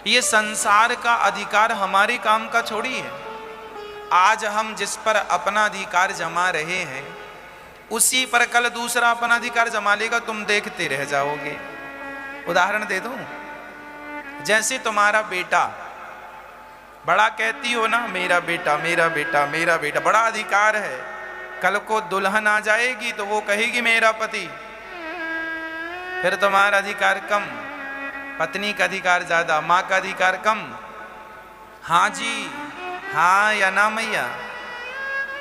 ये संसार का अधिकार हमारे काम का छोड़ी है। आज हम जिस पर अपना अधिकार जमा रहे हैं, उसी पर कल दूसरा अपना अधिकार जमा लेगा, तुम देखते रह जाओगे। उदाहरण दे दूं, जैसे तुम्हारा बेटा, बड़ा कहती हो ना, मेरा बेटा मेरा बेटा मेरा बेटा, बड़ा अधिकार है। कल को दुल्हन आ जाएगी तो वो कहेगी मेरा पति, फिर तुम्हारा अधिकार कम, पत्नी का अधिकार ज्यादा, माँ का अधिकार कम। हाँ जी, हाँ या ना मैया?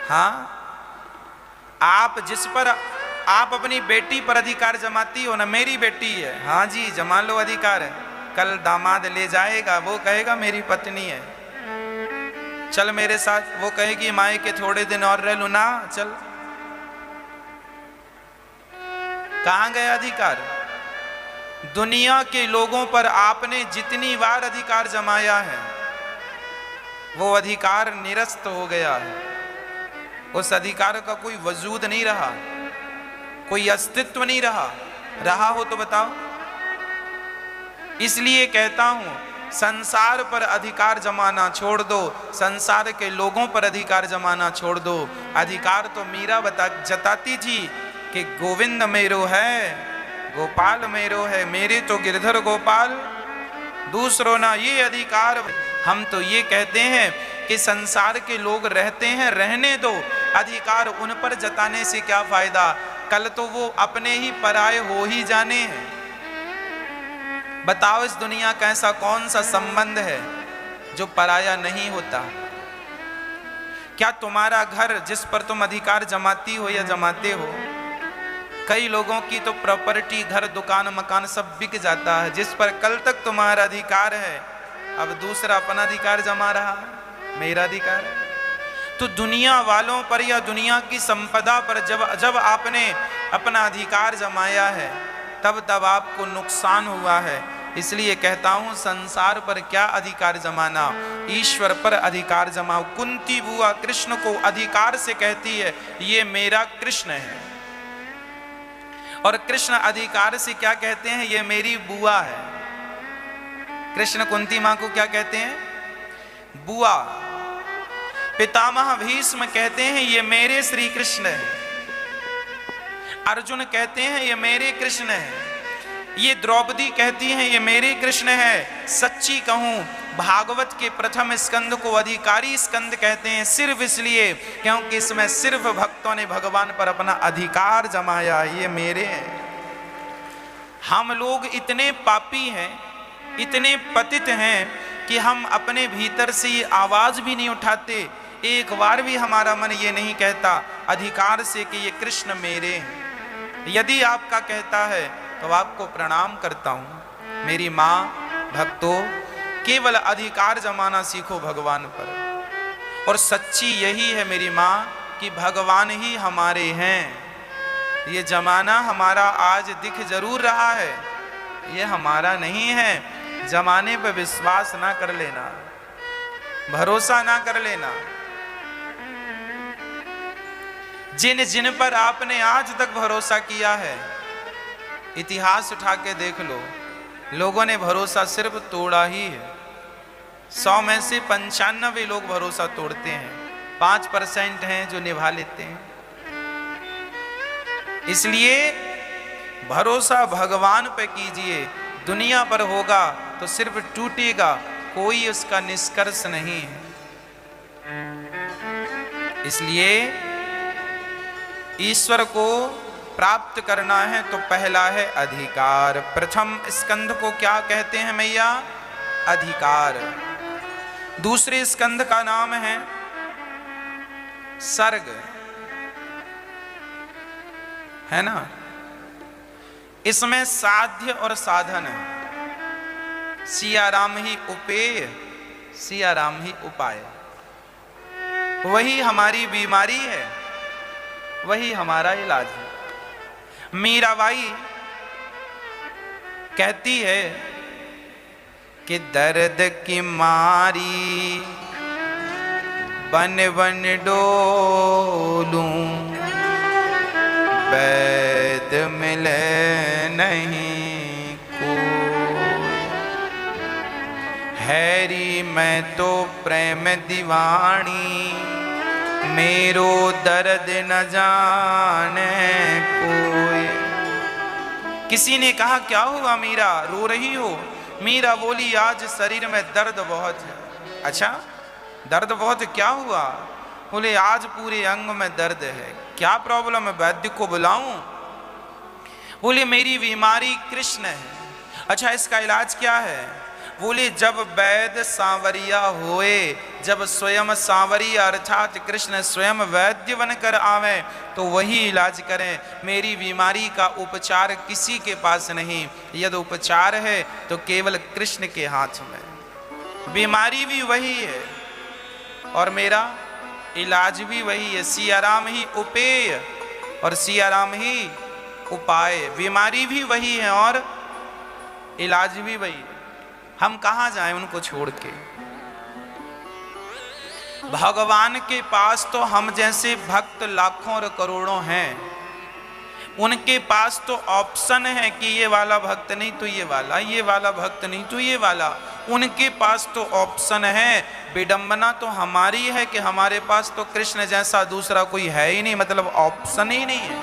हाँ, आप जिस पर आप अपनी बेटी पर अधिकार जमाती हो ना, मेरी बेटी है, हाँ जी जमा लो अधिकार है। कल दामाद ले जाएगा, वो कहेगा मेरी पत्नी है, चल मेरे साथ, वो कहेगी माए के थोड़े दिन और रह लू ना, चल। कहां गया अधिकार? दुनिया के लोगों पर आपने जितनी बार अधिकार जमाया है, वो अधिकार निरस्त हो गया है। उस अधिकार का कोई वजूद नहीं रहा, कोई अस्तित्व नहीं रहा। रहा हो तो बताओ। इसलिए कहता हूं, संसार पर अधिकार जमाना छोड़ दो, संसार के लोगों पर अधिकार जमाना छोड़ दो। अधिकार तो मीरा जताती थी कि गोविंद मेरो है, गोपाल मेरो है, मेरे तो गिरधर गोपाल दूसरों ना। ये अधिकार, हम तो ये कहते हैं कि संसार के लोग रहते हैं, रहने दो, अधिकार उन पर जताने से क्या फायदा, कल तो वो अपने ही पराये हो ही जाने हैं। बताओ, इस दुनिया का ऐसा कौन सा संबंध है जो पराया नहीं होता? क्या तुम्हारा घर जिस पर तुम अधिकार जमाती हो या जमाते हो, कई लोगों की तो प्रॉपर्टी, घर दुकान मकान सब बिक जाता है, जिस पर कल तक तुम्हारा अधिकार है, अब दूसरा अपना अधिकार जमा रहा है, मेरा अधिकार है। तो दुनिया वालों पर या दुनिया की संपदा पर जब आपने अपना अधिकार जमाया है, तब आपको नुकसान हुआ है। इसलिए कहता हूं, संसार पर क्या अधिकार जमाना, ईश्वर पर अधिकार जमाओ। कुंती बुआ कृष्ण को अधिकार से कहती है, ये मेरा कृष्ण है, और कृष्ण अधिकार से क्या कहते हैं, ये मेरी बुआ है। कृष्ण कुंती मां को क्या कहते हैं? बुआ। पितामह भीष्म कहते हैं, ये मेरे श्री कृष्ण है। अर्जुन कहते हैं, ये मेरे कृष्ण है। ये द्रौपदी कहती हैं, ये मेरे कृष्ण है। सच्ची कहूं, भागवत के प्रथम स्कंद को अधिकारी स्कंद कहते हैं, सिर्फ इसलिए क्योंकि इसमें सिर्फ भक्तों ने भगवान पर अपना अधिकार जमाया, ये मेरे हैं। हम लोग इतने पापी हैं, इतने पतित हैं कि हम अपने भीतर से ये आवाज भी नहीं उठाते, एक बार भी हमारा मन ये नहीं कहता अधिकार से कि ये कृष्ण मेरे हैं। यदि आपका कहता है तो आपको प्रणाम करता हूं। मेरी माँ, भक्तों, केवल अधिकार जमाना सीखो भगवान पर। और सच्ची यही है मेरी माँ कि भगवान ही हमारे हैं। ये जमाना हमारा आज दिख जरूर रहा है, ये हमारा नहीं है। जमाने पर विश्वास ना कर लेना, भरोसा ना कर लेना। जिन जिन पर आपने आज तक भरोसा किया है, इतिहास उठा के देख लो, लोगों ने भरोसा सिर्फ तोड़ा ही है। 100 में से 95 लोग भरोसा तोड़ते हैं, 5% हैं जो निभा लेते हैं। इसलिए भरोसा भगवान पे कीजिए। दुनिया पर होगा तो सिर्फ टूटेगा, कोई उसका निष्कर्ष नहीं है। इसलिए ईश्वर को प्राप्त करना है तो पहला है अधिकार। प्रथम स्कंध को क्या कहते हैं मैया? अधिकार। दूसरे स्कंध का नाम है सर्ग, है ना? इसमें साध्य और साधन है। सिया राम ही उपेय, सिया राम ही उपाय। वही हमारी बीमारी है, वही हमारा इलाज है। मीराबाई कहती है कि दर्द की मारी बन बन डोलूं, वैद मिले नहीं कोई। हैरी मैं तो प्रेम दीवानी, मेरो दर्द न जाने कोई। किसी ने कहा क्या हुआ मीरा, रो रही हो? मीरा बोली आज शरीर में दर्द बहुत है। अच्छा दर्द बहुत है, क्या हुआ? बोले आज पूरे अंग में दर्द है। क्या प्रॉब्लम है, वैद्य को बुलाऊं? बोले मेरी बीमारी कृष्ण है। अच्छा इसका इलाज क्या है? बोले जब वैद्य सांवरिया होए, जब स्वयं सांवरिया अर्थात कृष्ण स्वयं वैद्य बनकर आवे तो वही इलाज करें। मेरी बीमारी का उपचार किसी के पास नहीं, यदि उपचार है तो केवल कृष्ण के हाथ में। बीमारी भी वही है और मेरा इलाज भी वही है। सियाराम ही उपेय और सियाराम ही उपाय। बीमारी भी वही है और इलाज भी वही है। हम कहाँ जाएं उनको छोड़ के? भगवान के पास तो हम जैसे भक्त लाखों और करोड़ों हैं, उनके पास तो ऑप्शन है कि ये वाला भक्त नहीं तो ये वाला, ये वाला भक्त नहीं तो ये वाला। उनके पास तो ऑप्शन है। विडंबना तो हमारी है कि हमारे पास तो कृष्ण जैसा दूसरा कोई है ही नहीं, मतलब ऑप्शन ही नहीं है।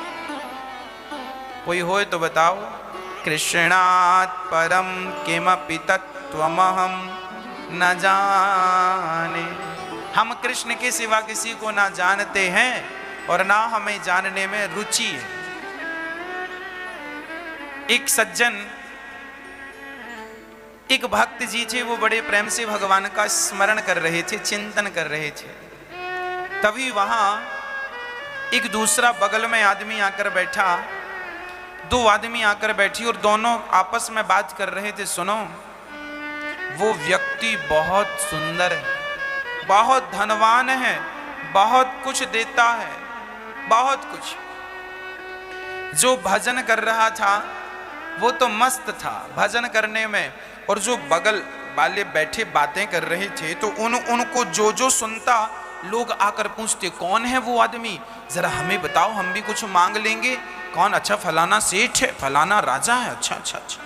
कोई हो तो बताओ। कृष्णात् परम किमपि तत्त्वमहं न जाने। हम कृष्ण के सिवा किसी को ना जानते हैं और ना हमें जानने में रुचि है। एक सज्जन, एक भक्त जी थे, वो बड़े प्रेम से भगवान का स्मरण कर रहे थे, चिंतन कर रहे थे। तभी वहां एक दूसरा बगल में आदमी आकर बैठा, दो आदमी आकर बैठी और दोनों आपस में बात कर रहे थे। सुनो, वो व्यक्ति बहुत सुंदर है, बहुत धनवान है, बहुत कुछ देता है, बहुत कुछ। जो भजन कर रहा था वो तो मस्त था भजन करने में, और जो बगल वाले बैठे बातें कर रहे थे तो उनको जो जो सुनता लोग आकर पूछते कौन है वो आदमी, जरा हमें बताओ, हम भी कुछ मांग लेंगे। कौन? अच्छा फलाना सेठ है, फलाना राजा है। अच्छा अच्छा अच्छा।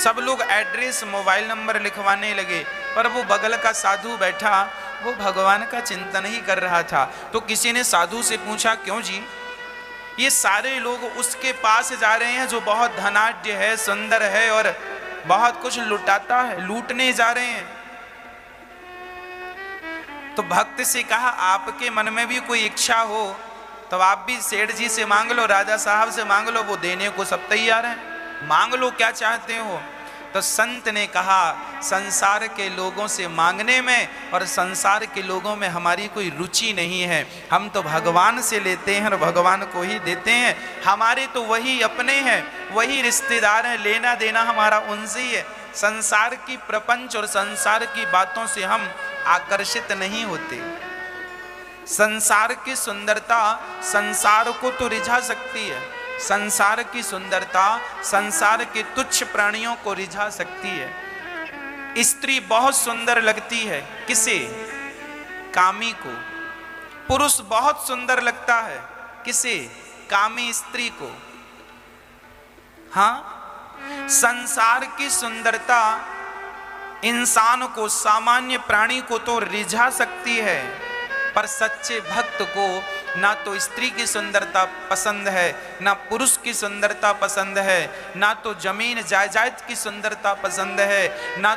सब लोग एड्रेस मोबाइल नंबर लिखवाने लगे, पर वो बगल का साधु बैठा, वो भगवान का चिंतन ही कर रहा था। तो किसी ने साधु से पूछा क्यों जी, ये सारे लोग उसके पास जा रहे हैं जो बहुत धनाढ्य है, सुंदर है और बहुत कुछ लुटाता है, लूटने जा रहे हैं। तो भक्त से कहा आपके मन में भी कोई इच्छा हो तो आप भी सेठ जी से मांग लो, राजा साहब से मांग लो, वो देने को सब तैयार हैं, मांग लो क्या चाहते हो। तो संत ने कहा संसार के लोगों से मांगने में और संसार के लोगों में हमारी कोई रुचि नहीं है। हम तो भगवान से लेते हैं और भगवान को ही देते हैं। हमारे तो वही अपने हैं, वही रिश्तेदार हैं, लेना देना हमारा उनसे ही है। संसार की प्रपंच और संसार की बातों से हम आकर्षित नहीं होते। संसार की सुंदरता संसार को तो रिझा सकती है, संसार की सुंदरता संसार के तुच्छ प्राणियों को रिझा सकती है। स्त्री बहुत सुंदर लगती है, किसे? कामी को। पुरुष बहुत सुंदर लगता है, किसे? कामी स्त्री को। हाँ, संसार की सुंदरता इंसान को, सामान्य प्राणी को तो रिझा सकती है, पर सच्चे भक्त को ना तो स्त्री की सुंदरता पसंद है, ना पुरुष की सुंदरता पसंद है, ना तो जमीन जायदाद की सुंदरता पसंद है, ना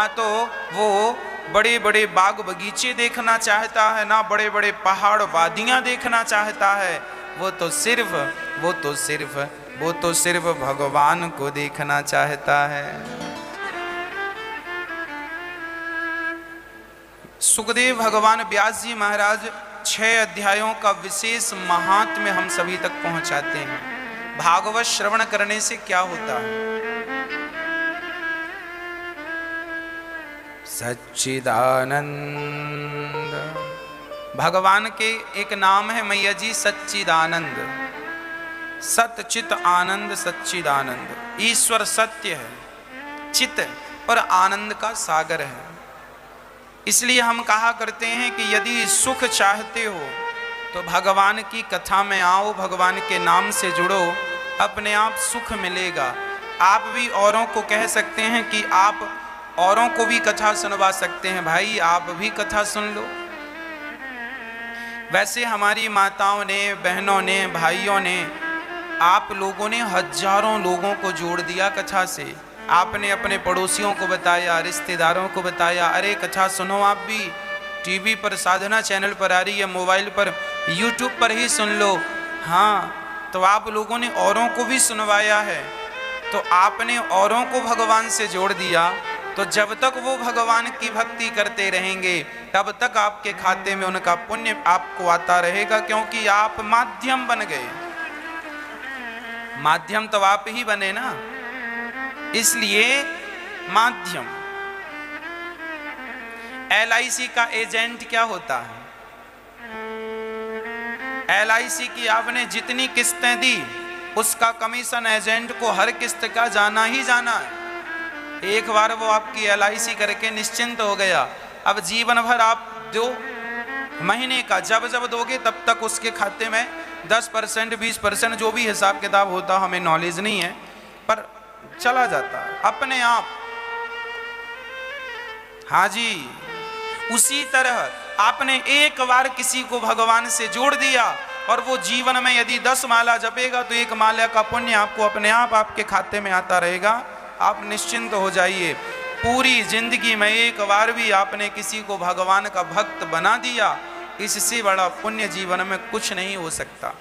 तो वो बड़े बड़े बाग बगीचे देखना चाहता है, ना बड़े बड़े पहाड़ वादियां देखना चाहता है। वो तो सिर्फ भगवान को देखना चाहता है। सुखदेव भगवान व्यास जी महाराज 6 अध्यायों का विशेष महात्म्य हम सभी तक पहुंचाते हैं। भागवत श्रवण करने से क्या होता है? सच्चिदानंद, भगवान के एक नाम है मैया जी सच्चिदानंद। सत चित आनंद, सच्चिदानंद। ईश्वर सत्य है, चित और आनंद का सागर है। इसलिए हम कहा करते हैं कि यदि सुख चाहते हो तो भगवान की कथा में आओ, भगवान के नाम से जुड़ो, अपने आप सुख मिलेगा। आप भी औरों को कह सकते हैं कि आप औरों को भी कथा सुनवा सकते हैं। भाई आप भी कथा सुन लो। वैसे हमारी माताओं ने, बहनों ने, भाइयों ने, आप लोगों ने हजारों लोगों को जोड़ दिया कथा से। आपने अपने पड़ोसियों को बताया, रिश्तेदारों को बताया, अरे कथा सुनो आप भी, टीवी पर साधना चैनल पर आ रही है, मोबाइल पर, यूट्यूब पर ही सुन लो। हाँ, तो आप लोगों ने औरों को भी सुनवाया है। तो आपने औरों को भगवान से जोड़ दिया। तो जब तक वो भगवान की भक्ति करते रहेंगे तब तक आपके खाते में उनका पुण्य आपको आता रहेगा, क्योंकि आप माध्यम बन गए। माध्यम तो आप ही बने ना, इसलिए माध्यम। LIC का एजेंट क्या होता है? LIC की आपने जितनी किस्तें दी उसका कमीशन एजेंट को हर किस्त का जाना ही जाना है। एक बार वो आपकी LIC करके निश्चिंत हो गया, अब जीवन भर आप दो, महीने का जब जब दोगे तब तक उसके खाते में 10% 20% जो भी हिसाब किताब होता, हमें नॉलेज नहीं है, पर चला जाता अपने आप। हाँ जी, उसी तरह आपने एक बार किसी को भगवान से जोड़ दिया और वो जीवन में यदि 10 माला जपेगा तो 1 माला का पुण्य आपको अपने आप आपके खाते में आता रहेगा। आप निश्चिंत हो जाइए। पूरी जिंदगी में एक बार भी आपने किसी को भगवान का भक्त बना दिया, इससे बड़ा पुण्य जीवन में कुछ नहीं हो सकता।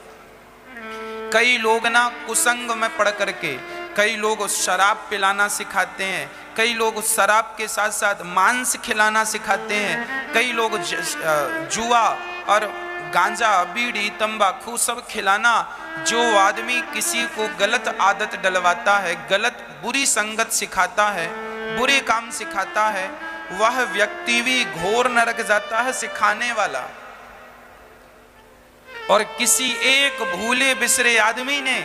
कई लोग ना कुसंग में पड़ करके, कई लोग शराब पिलाना सिखाते हैं, कई लोग शराब के साथ साथ मांस खिलाना सिखाते हैं, कई लोग जुआ और गांजा, बीड़ी, तंबाकू सब खिलाना। जो आदमी किसी को गलत आदत डलवाता है, गलत बुरी संगत सिखाता है, बुरे काम सिखाता है, वह व्यक्ति भी घोर नरक जाता है सिखाने वाला। और किसी एक भूले बिसरे आदमी ने,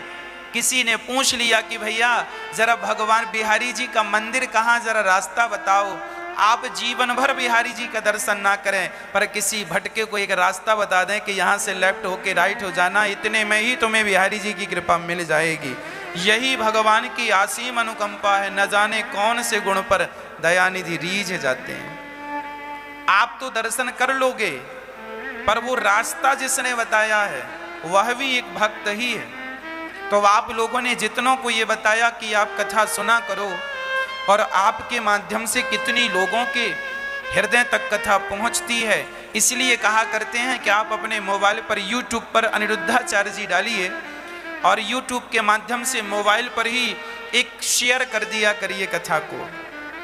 किसी ने पूछ लिया कि भैया जरा भगवान बिहारी जी का मंदिर कहाँ, जरा रास्ता बताओ। आप जीवन भर बिहारी जी का दर्शन ना करें, पर किसी भटके को एक रास्ता बता दें कि यहाँ से लेफ्ट होके राइट हो जाना, इतने में ही तुम्हें बिहारी जी की कृपा मिल जाएगी। यही भगवान की असीम अनुकंपा है। न जाने कौन से गुण पर दयानिधि रीझ जाते हैं। आप तो दर्शन कर लोगे, पर वो रास्ता जिसने बताया है वह भी एक भक्त ही है। तो आप लोगों ने जितनों को ये बताया कि आप कथा सुना करो, और आपके माध्यम से कितनी लोगों के हृदय तक कथा पहुंचती है। इसलिए कहा करते हैं कि आप अपने मोबाइल पर यूट्यूब पर अनिरुद्धाचार्य जी डालिए और यूट्यूब के माध्यम से मोबाइल पर ही एक शेयर कर दिया करिए कथा को,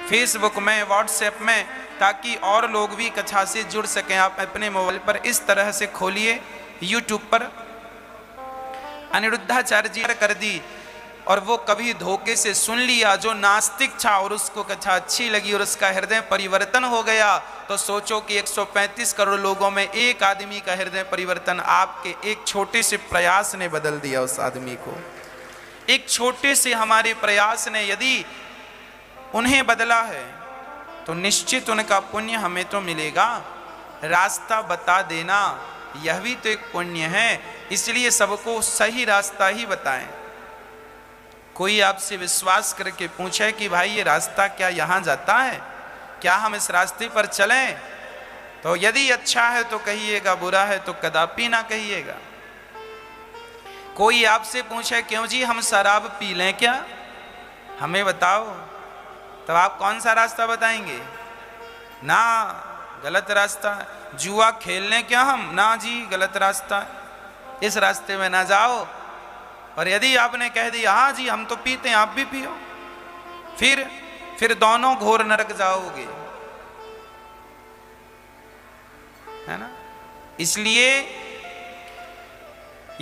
फेसबुक में, व्हाट्सएप में, ताकि और लोग भी कथा से जुड़ सकें। आप अपने मोबाइल पर इस तरह से खोलिए, यूट्यूब पर अनिरुद्धाचार्य जी कर दी और वो कभी धोखे से सुन लिया, जो नास्तिक था और उसको कथा अच्छी लगी और उसका हृदय परिवर्तन हो गया, तो सोचो कि 135 करोड़ लोगों में एक आदमी का हृदय परिवर्तन आपके एक छोटे से प्रयास ने बदल दिया। उस आदमी को एक छोटे से हमारे प्रयास ने यदि उन्हें बदला है तो निश्चित उनका पुण्य हमें तो मिलेगा। रास्ता बता देना यह भी तो एक पुण्य है। इसलिए सबको सही रास्ता ही बताएं। कोई आपसे विश्वास करके पूछे कि भाई ये रास्ता क्या यहाँ जाता है, क्या हम इस रास्ते पर चलें, तो यदि अच्छा है तो कहिएगा, बुरा है तो कदापि ना कहिएगा। कोई आपसे पूछे क्यों जी हम शराब पी लें क्या, हमें बताओ, तो आप कौन सा रास्ता बताएंगे? ना, गलत रास्ता। जुआ खेल लें क्या हम? ना जी, गलत रास्ता, इस रास्ते में ना जाओ। और यदि आपने कह दिया हाँ जी हम तो पीते हैं, आप भी पियो, फिर दोनों घोर नरक जाओगे, है ना। इसलिए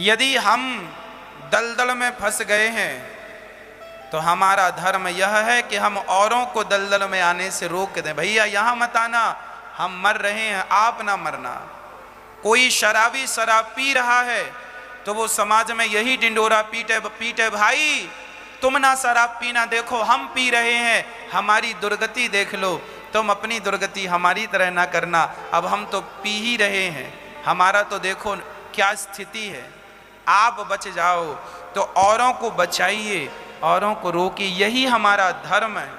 यदि हम दलदल में फंस गए हैं तो हमारा धर्म यह है कि हम औरों को दलदल में आने से रोक दें। भैया यहाँ मत आना, हम मर रहे हैं, आप ना मरना। कोई शराबी शराब पी रहा है तो वो समाज में यही डिंडोरा पीटे, भाई तुम ना शराब पीना, देखो हम पी रहे हैं, हमारी दुर्गति देख लो, तुम अपनी दुर्गति हमारी तरह ना करना, अब हम तो पी ही रहे हैं, हमारा तो देखो क्या स्थिति है, आप बच जाओ। तो औरों को बचाइए, औरों को रोकिए, यही हमारा धर्म है।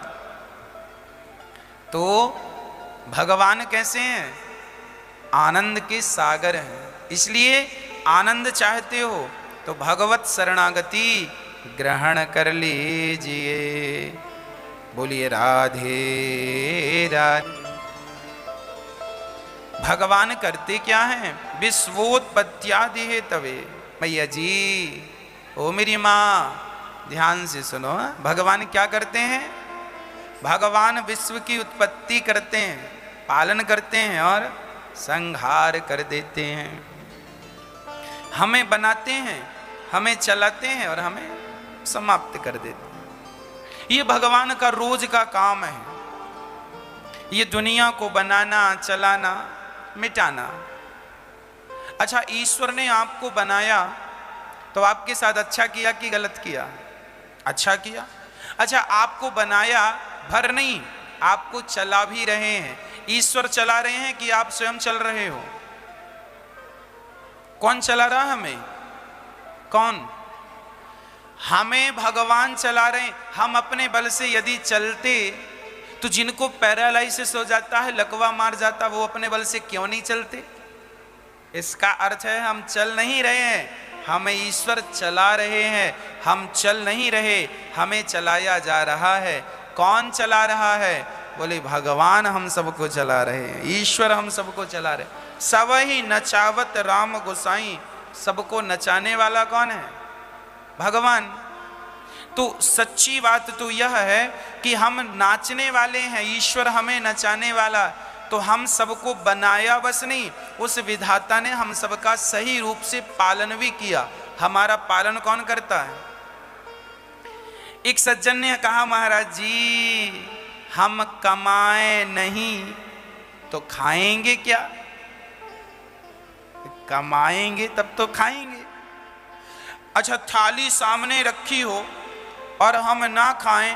तो भगवान कैसे हैं? आनंद के सागर हैं। इसलिए आनंद चाहते हो तो भगवत शरणागति ग्रहण कर लीजिए। बोलिए राधे राधे। भगवान करते क्या हैं? विश्वोत्पत्त्यादि हेतवे। मैया जी, ओ मेरी माँ, ध्यान से सुनो। भगवान क्या करते हैं? भगवान विश्व की उत्पत्ति करते हैं, पालन करते हैं और संहार कर देते हैं। हमें बनाते हैं, हमें चलाते हैं और हमें समाप्त कर देते हैं। ये भगवान का रोज का काम है, ये दुनिया को बनाना, चलाना, मिटाना। अच्छा, ईश्वर ने आपको बनाया तो आपके साथ अच्छा किया कि गलत किया? अच्छा किया। अच्छा, आपको बनाया भर नहीं, आपको चला भी रहे हैं। ईश्वर चला रहे हैं कि आप स्वयं चल रहे हो? कौन चला रहा है हमें? कौन? हमें भगवान चला रहे हैं। हम अपने बल से यदि चलते तो जिनको पैरालाइसिस हो जाता है, लकवा मार जाता, वो अपने बल से क्यों नहीं चलते? इसका अर्थ है हम चल नहीं रहे हैं, हमें ईश्वर चला रहे हैं। हम चल नहीं रहे, हमें चलाया जा रहा है। कौन चला रहा है? बोले भगवान हम सबको चला रहे हैं, ईश्वर हम सबको चला रहे हैं। सब ही नचावत राम गोसाई। सबको नचाने वाला कौन है? भगवान। तो सच्ची बात तो यह है कि हम नाचने वाले हैं, ईश्वर हमें नचाने वाला। तो हम सबको बनाया बस नहीं, उस विधाता ने हम सबका सही रूप से पालन भी किया। हमारा पालन कौन करता है? एक सज्जन ने कहा, महाराज जी हम कमाए नहीं तो खाएंगे क्या? कमाएंगे तब तो खाएंगे। अच्छा, थाली सामने रखी हो और हम ना खाएं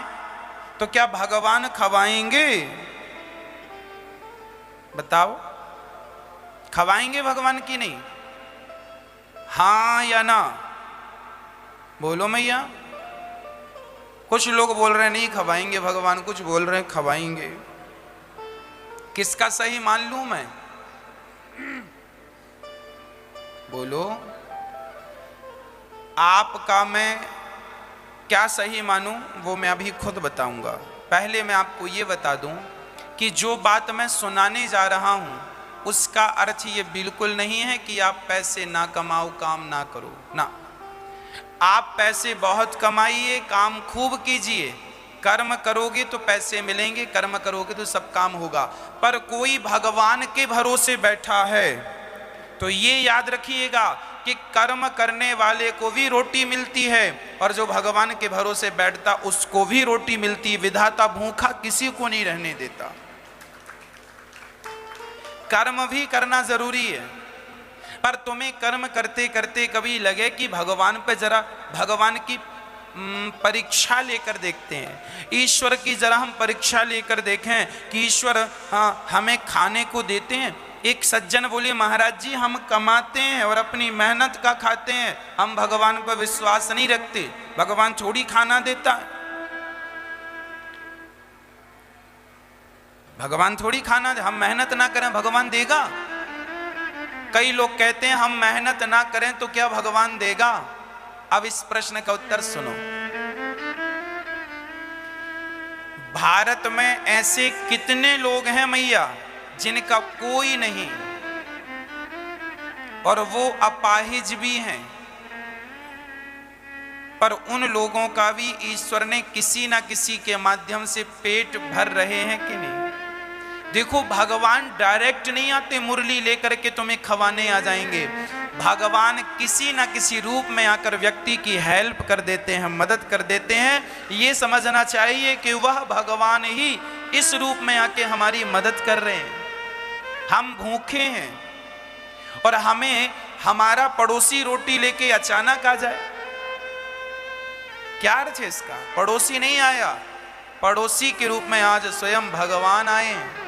तो क्या भगवान खवाएंगे? बताओ, खवाएंगे भगवान की नहीं? हाँ या ना? बोलो मैया। कुछ लोग बोल रहे हैं नहीं खवाएंगे भगवान, कुछ बोल रहे हैं खवाएंगे। किसका सही मान लूं मैं? बोलो, आपका मैं क्या सही मानूं वो मैं अभी खुद बताऊंगा। पहले मैं आपको ये बता दूं कि जो बात मैं सुनाने जा रहा हूं उसका अर्थ ये बिल्कुल नहीं है कि आप पैसे ना कमाओ, काम ना करो। ना, आप पैसे बहुत कमाइए, काम खूब कीजिए, कर्म करोगे तो पैसे मिलेंगे, कर्म करोगे तो सब काम होगा। पर कोई भगवान के भरोसे बैठा है तो ये याद रखिएगा कि कर्म करने वाले को भी रोटी मिलती है और जो भगवान के भरोसे बैठता उसको भी रोटी मिलती है। विधाता भूखा किसी को नहीं रहने देता। कर्म भी करना जरूरी है, पर तुम्हें कर्म करते करते कभी लगे कि भगवान पे जरा भगवान की परीक्षा लेकर देखते हैं, ईश्वर की जरा हम परीक्षा लेकर देखें कि ईश्वर हमें खाने को देते हैं। एक सज्जन बोले, महाराज जी हम कमाते हैं और अपनी मेहनत का खाते हैं, हम भगवान पर विश्वास नहीं रखते, भगवान थोड़ी खाना देता है। भगवान थोड़ी खाना, हम मेहनत ना करें भगवान देगा? कई लोग कहते हैं हम मेहनत ना करें तो क्या भगवान देगा? अब इस प्रश्न का उत्तर सुनो। भारत में ऐसे कितने लोग हैं मैया जिनका कोई नहीं और वो अपाहिज भी हैं, पर उन लोगों का भी ईश्वर ने किसी ना किसी के माध्यम से पेट भर रहे हैं कि नहीं? देखो, भगवान डायरेक्ट नहीं आते मुरली लेकर के तुम्हें खवाने आ जाएंगे। भगवान किसी ना किसी रूप में आकर व्यक्ति की हेल्प कर देते हैं, मदद कर देते हैं। ये समझना चाहिए कि वह भगवान ही इस रूप में आके हमारी मदद कर रहे हैं। हम भूखे हैं और हमें हमारा पड़ोसी रोटी लेके अचानक आ जाए, क्या अर्थ है इसका? पड़ोसी नहीं आया, पड़ोसी के रूप में आज स्वयं भगवान आए हैं।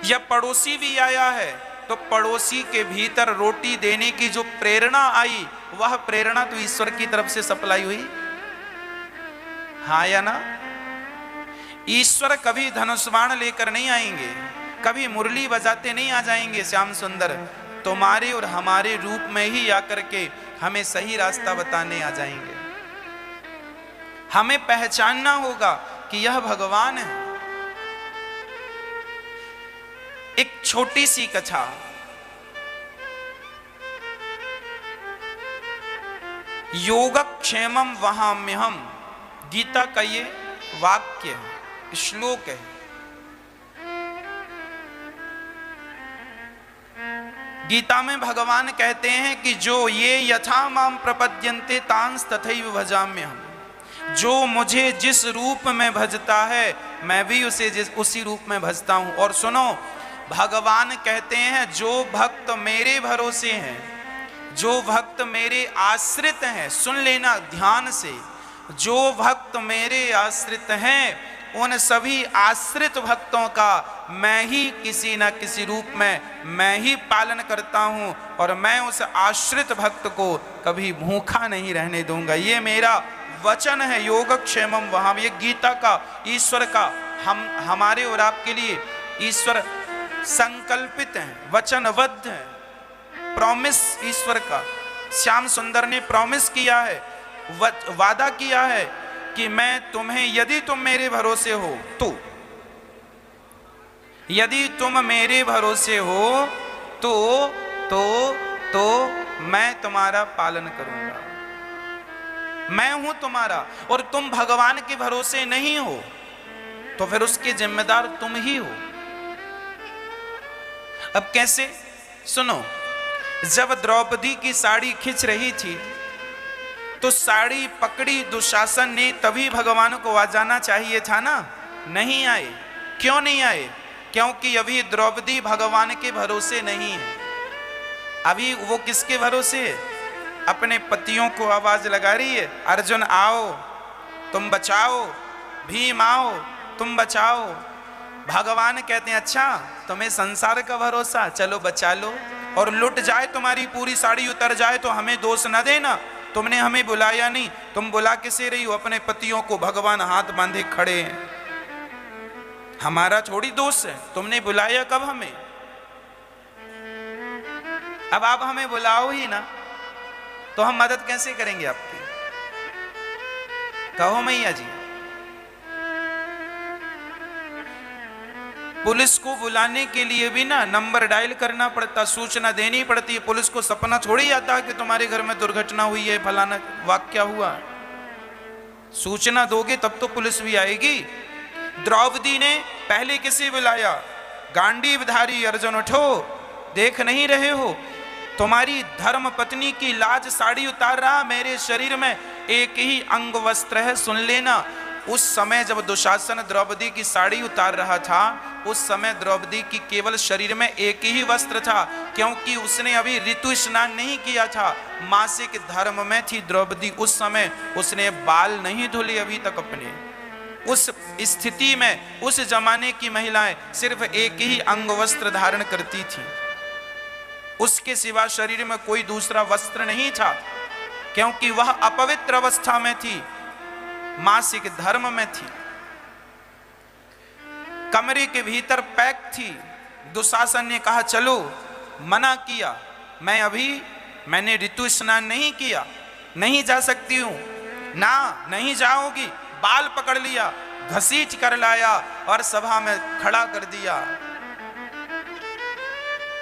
या पड़ोसी भी आया है तो पड़ोसी के भीतर रोटी देने की जो प्रेरणा आई, वह प्रेरणा तो ईश्वर की तरफ से सप्लाई हुई। हाँ या ना? ईश्वर कभी धनुष बाण लेकर नहीं आएंगे, कभी मुरली बजाते नहीं आ जाएंगे श्याम सुंदर, तुम्हारे और हमारे रूप में ही आकर के हमें सही रास्ता बताने आ जाएंगे। हमें पहचानना होगा कि यह भगवान है। एक छोटी सी कथा, योगक्षेमम वहाम्यहम, गीता का ये वाक्य है, श्लोक है। गीता में भगवान कहते हैं कि जो ये यथा माम प्रपद्यन्ते तांस तथैव भजाम्यहम, जो मुझे जिस रूप में भजता है मैं भी उसी रूप में भजता हूं। और सुनो, भगवान कहते हैं जो भक्त मेरे भरोसे हैं, जो भक्त मेरे आश्रित हैं, सुन लेना ध्यान से, जो भक्त मेरे आश्रित हैं उन सभी आश्रित भक्तों का मैं ही किसी न किसी रूप में मैं ही पालन करता हूं, और मैं उस आश्रित भक्त को कभी भूखा नहीं रहने दूंगा। ये मेरा वचन है, योगक्षेमम वहां। ये गीता का, ईश्वर का, हमारे और आपके लिए ईश्वर संकल्पित है, वचनबद्ध है, प्रॉमिस ईश्वर का। श्याम सुंदर ने प्रॉमिस किया है, वादा किया है कि मैं तुम्हें, यदि तुम मेरे भरोसे हो तो, यदि तुम मेरे भरोसे हो तो मैं तुम्हारा पालन करूंगा। मैं हूं तुम्हारा, और तुम भगवान के भरोसे नहीं हो तो फिर उसके जिम्मेदार तुम ही हो। अब कैसे? सुनो, जब द्रौपदी की साड़ी खिंच रही थी तो साड़ी पकड़ी दुशासन ने, तभी भगवान को आ जाना चाहिए था ना, नहीं आए। क्यों नहीं आए? क्योंकि अभी द्रौपदी भगवान के भरोसे नहीं है। अभी वो किसके भरोसे है? अपने पतियों को आवाज लगा रही है, अर्जुन आओ तुम बचाओ, भीम आओ तुम बचाओ। भगवान कहते हैं अच्छा तुम्हें संसार का भरोसा, चलो बचा लो, और लुट जाए तुम्हारी पूरी साड़ी उतर जाए तो हमें दोष न देना, तुमने हमें बुलाया नहीं। तुम बुला किसे रही हो? अपने पतियों को। भगवान हाथ बांधे खड़े हैं, हमारा थोड़ी दोष है, तुमने बुलाया कब हमें? अब आप हमें बुलाओ ही ना तो हम मदद कैसे करेंगे आपकी? कहो मैया जी। पुलिस को बुलाने के लिए भी ना नंबर डायल करना पड़ता, सूचना देनी पड़ती है। पुलिस को सपना थोड़ी आता है कि तुम्हारे घर में दुर्घटना हुई है, फलाना वाक्य हुआ। सूचना दोगे तब तो पुलिस भी आएगी। द्रौपदी ने पहले किसे बुलाया? गांडीवधारी अर्जुन उठो, देख नहीं रहे हो तुम्हारी धर्म पत्नी की लाज साड़ी उतार रहा, मेरे शरीर में एक ही अंग वस्त्र है, सुन लेना। उस समय जब दुशासन द्रौपदी की साड़ी उतार रहा था, उस समय द्रौपदी की केवल शरीर में एक ही वस्त्र था, क्योंकि उसने अभी ऋतु स्नान नहीं किया था, मासिक धर्म में थी द्रौपदी। उस समय उसने बाल नहीं धुले अभी तक अपने। उस स्थिति में उस जमाने की महिलाएं सिर्फ एक ही अंग वस्त्र धारण करती थी, उसके सिवा शरीर में कोई दूसरा वस्त्र नहीं था, क्योंकि वह अपवित्र अवस्था में थी, मासिक धर्म में थी, कमरे के भीतर पैक थी। दुशासन ने कहा चलो, मना किया, मैंने ऋतु स्नान नहीं किया, नहीं जा सकती हूं ना, नहीं जाओगी। बाल पकड़ लिया, घसीट कर लाया और सभा में खड़ा कर दिया।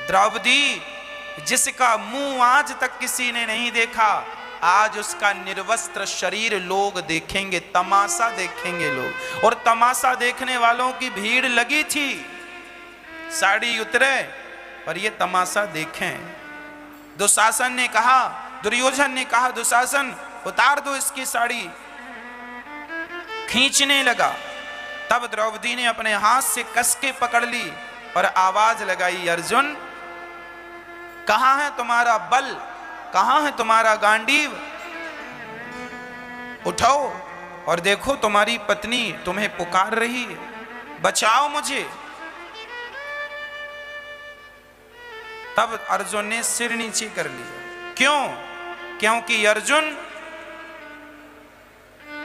द्रौपदी जिसका मुंह आज तक किसी ने नहीं देखा, आज उसका निर्वस्त्र शरीर लोग देखेंगे, तमाशा देखेंगे लोग। और तमाशा देखने वालों की भीड़ लगी थी, साड़ी उतरे और ये तमाशा देखें। दुशासन ने कहा, दुर्योधन ने कहा दुशासन उतार दो इसकी साड़ी, खींचने लगा। तब द्रौपदी ने अपने हाथ से कस के पकड़ ली और आवाज लगाई, अर्जुन कहां है तुम्हारा बल, कहां है तुम्हारा गांडीव? उठाओ और देखो तुम्हारी पत्नी तुम्हें पुकार रही है, बचाओ मुझे। तब अर्जुन ने सिर नीचे कर लिया। क्यों? क्योंकि अर्जुन,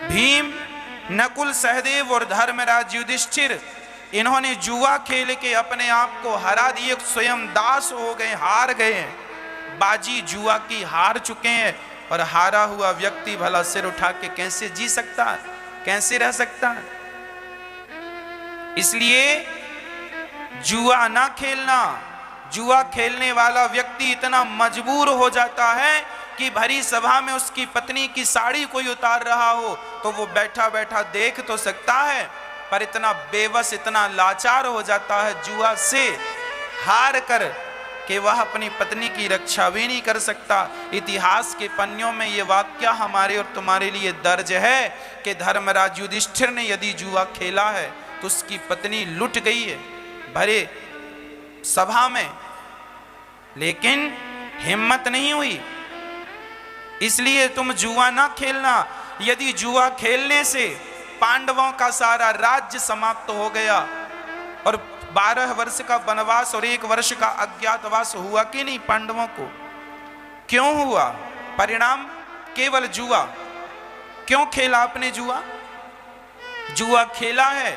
भीम नकुल, सहदेव और धर्मराज युधिष्ठिर, इन्होंने जुआ खेल के अपने आप को हरा दिए, स्वयं दास हो गए, हार गए। बाजी जुआ की हार चुके हैं, और हारा हुआ व्यक्ति भला सिर उठा के कैसे जी सकता है, कैसे रह सकता है? इसलिए जुआ ना खेलना। जुआ खेलने वाला व्यक्ति इतना मजबूर हो जाता है कि भरी सभा में उसकी पत्नी की साड़ी कोई उतार रहा हो तो वो बैठा बैठा देख तो सकता है, पर इतना बेबस, इतना लाचार हो जाता है जुआ से हार कर कि वह अपनी पत्नी की रक्षा भी नहीं कर सकता। इतिहास के पन्नों में ये वाक्य हमारे और तुम्हारे लिए दर्ज है कि धर्मराज युधिष्ठिर ने यदि जुआ खेला है तो उसकी पत्नी लुट गई है भरे सभा में, लेकिन हिम्मत नहीं हुई। इसलिए तुम जुआ ना खेलना। यदि जुआ खेलने से पांडवों का सारा राज्य समाप्त हो गया और 12 वर्ष का वनवास और 1 वर्ष का अज्ञातवास हुआ कि नहीं पांडवों को? क्यों हुआ? परिणाम केवल जुआ। क्यों खेला आपने जुआ? जुआ खेला है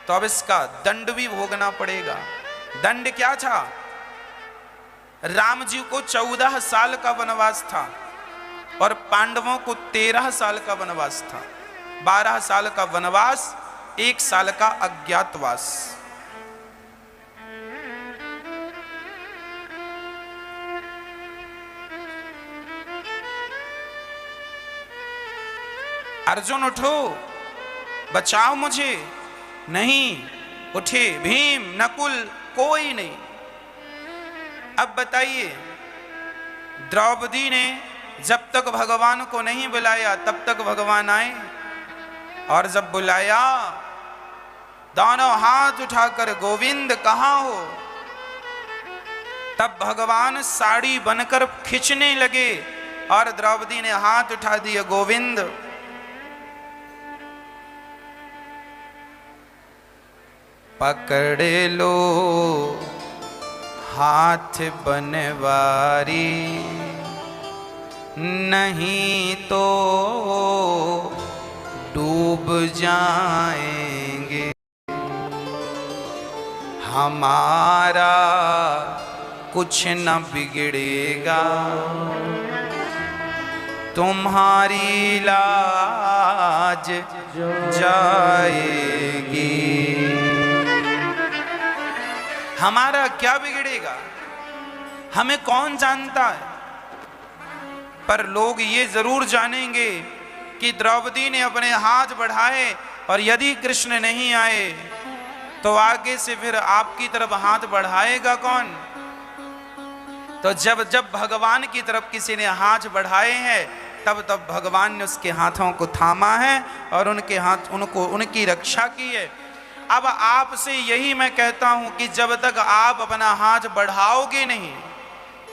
तो अब इसका दंड भी भोगना पड़ेगा। दंड क्या था? राम जी को 14 साल का वनवास था और पांडवों को 13 साल का वनवास था। 12 साल का वनवास, 1 साल का अज्ञातवास। अर्जुन उठो, बचाओ मुझे। नहीं उठे भीम, नकुल, कोई नहीं। अब बताइए, द्रौपदी ने जब तक भगवान को नहीं बुलाया तब तक भगवान आए, और जब बुलाया दोनों हाथ उठाकर गोविंद कहाँ हो, तब भगवान साड़ी बनकर खींचने लगे और द्रौपदी ने हाथ उठा दिए, गोविंद। पकड़ लो हाथ बनवारी, नहीं तो डूब जाएंगे। हमारा कुछ न बिगड़ेगा, तुम्हारी लाज जाएगी। हमारा क्या बिगड़ेगा? हमें कौन जानता है? पर लोग ये जरूर जानेंगे कि द्रौपदी ने अपने हाथ बढ़ाए, और यदि कृष्ण नहीं आए तो आगे से फिर आपकी तरफ हाथ बढ़ाएगा कौन? तो जब जब भगवान की तरफ किसी ने हाथ बढ़ाए हैं तब तब भगवान ने उसके हाथों को थामा है और उनके हाथ उनकी रक्षा की है। अब आपसे यही मैं कहता हूं कि जब तक आप अपना हाथ बढ़ाओगे नहीं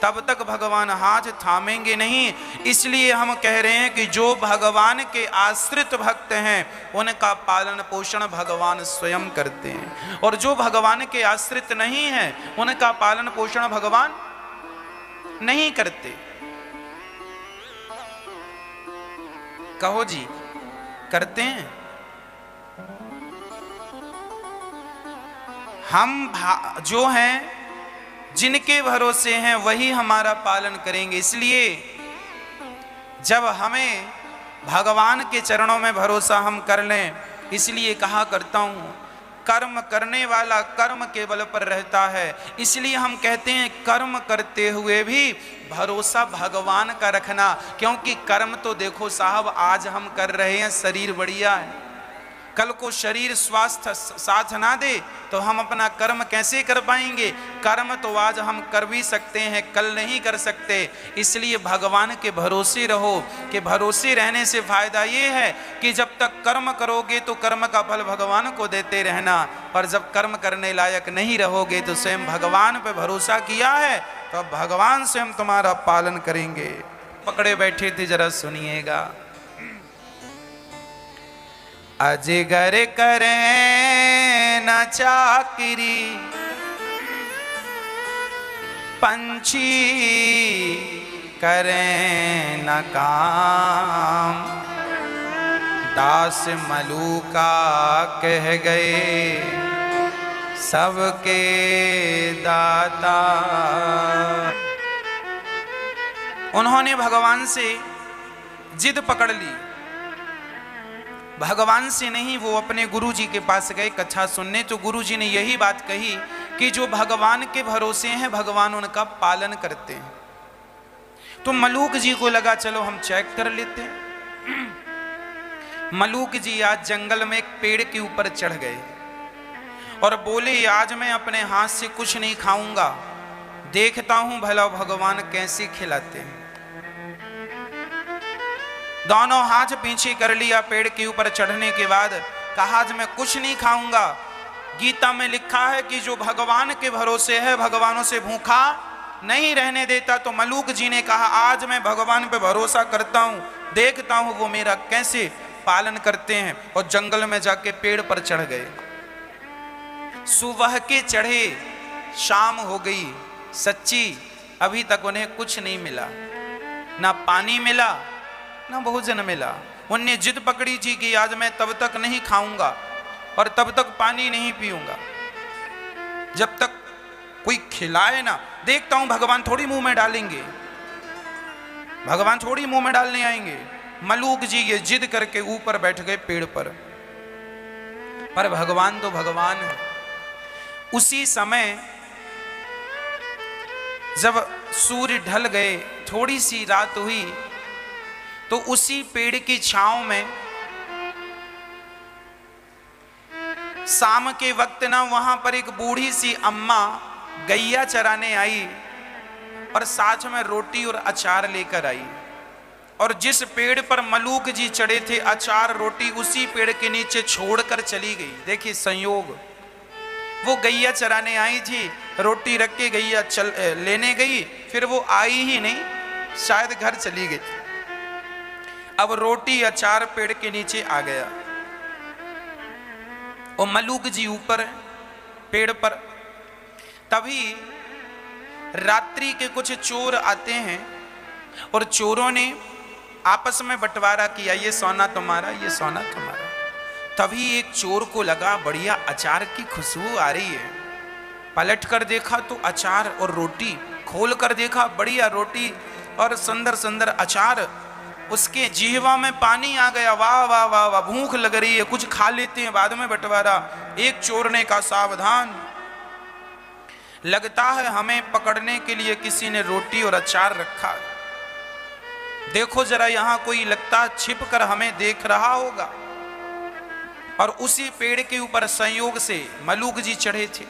तब तक भगवान हाथ थामेंगे नहीं। इसलिए हम कह रहे हैं कि जो भगवान के आश्रित भक्त हैं उनका पालन पोषण भगवान स्वयं करते हैं, और जो भगवान के आश्रित नहीं हैं उनका पालन पोषण भगवान नहीं करते। कहो जी, करते हैं? हम जो हैं, जिनके भरोसे हैं वही हमारा पालन करेंगे। इसलिए जब हमें भगवान के चरणों में भरोसा हम कर लें, इसलिए कहा करता हूं कर्म करने वाला कर्म के बल पर रहता है। इसलिए हम कहते हैं कर्म करते हुए भी भरोसा भगवान का रखना, क्योंकि कर्म तो देखो साहब आज हम कर रहे हैं, शरीर बढ़िया है, कल को शरीर स्वास्थ्य साथ ना दे तो हम अपना कर्म कैसे कर पाएंगे? कर्म तो आज हम कर भी सकते हैं, कल नहीं कर सकते। इसलिए भगवान के भरोसे रहो, कि भरोसे रहने से फायदा ये है कि जब तक कर्म करोगे तो कर्म का फल भगवान को देते रहना, और जब कर्म करने लायक नहीं रहोगे तो स्वयं भगवान पे भरोसा किया है तो अब भगवान स्वयं तुम्हारा पालन करेंगे। पकड़े बैठे थे, जरा सुनिएगा। अजगर करे न चाकरी, पंछी करे न काम, दास मलूका कह गए सबके दाता। उन्होंने भगवान से जिद पकड़ ली, भगवान से नहीं, वो अपने गुरुजी के पास गए कथा सुनने। तो गुरुजी ने यही बात कही कि जो भगवान के भरोसे हैं भगवान उनका पालन करते हैं। तो मलूक जी को लगा चलो हम चेक कर लेते हैं। मलूक जी आज जंगल में एक पेड़ के ऊपर चढ़ गए और बोले आज मैं अपने हाथ से कुछ नहीं खाऊंगा, देखता हूं भला भगवान कैसे खिलाते हैं। दोनों हाथ पीछे कर लिया, पेड़ के ऊपर चढ़ने के बाद कहा आज मैं कुछ नहीं खाऊंगा। गीता में लिखा है कि जो भगवान के भरोसे है भगवानों से भूखा नहीं रहने देता। तो मलूक जी ने कहा आज मैं भगवान पे भरोसा करता हूं, देखता हूं वो मेरा कैसे पालन करते हैं। और जंगल में जाके पेड़ पर चढ़ गए। सुबह के चढ़े, शाम हो गई, सच्ची अभी तक उन्हें कुछ नहीं मिला, ना पानी मिला ना भोजन मिला। उनने जिद पकड़ी थी कि आज मैं तब तक नहीं खाऊंगा और तब तक पानी नहीं पीऊंगा जब तक कोई खिलाए ना। देखता हूं भगवान थोड़ी मुंह में डालेंगे, भगवान थोड़ी मुंह में डालने आएंगे। मलूक जी ये जिद करके ऊपर बैठ गए पेड़ पर भगवान तो भगवान है। उसी समय जब सूर्य ढल गए, थोड़ी सी रात हुई, तो उसी पेड़ की छांव में शाम के वक्त ना वहां पर एक बूढ़ी सी अम्मा गैया चराने आई और साथ में रोटी और अचार लेकर आई। और जिस पेड़ पर मलूक जी चढ़े थे, अचार रोटी उसी पेड़ के नीचे छोड़कर चली गई। देखिए संयोग, वो गैया चराने आई थी, रोटी रख के गैया लेने गई, फिर वो आई ही नहीं, शायद घर चली गई। अब रोटी अचार पेड़ के नीचे आ गया और मलूक जी ऊपर पेड़ पर। तभी रात्रि के कुछ चोर आते हैं और चोरों ने आपस में बंटवारा किया, ये सोना तुम्हारा, ये सोना तुम्हारा। तभी एक चोर को लगा बढ़िया अचार की खुशबू आ रही है। पलट कर देखा तो अचार और रोटी, खोल कर देखा बढ़िया रोटी और सुंदर सुंदर अचार। उसके जीवा में पानी आ गया, वाह वाह वाह वाह, भूख लग रही है, कुछ खा लेते हैं बाद में बंटवारा। एक चोर ने कहा सावधान, लगता है हमें पकड़ने के लिए किसी ने रोटी और अचार रखा। देखो जरा यहां कोई लगता छिप कर हमें देख रहा होगा। और उसी पेड़ के ऊपर संयोग से मलूक जी चढ़े थे।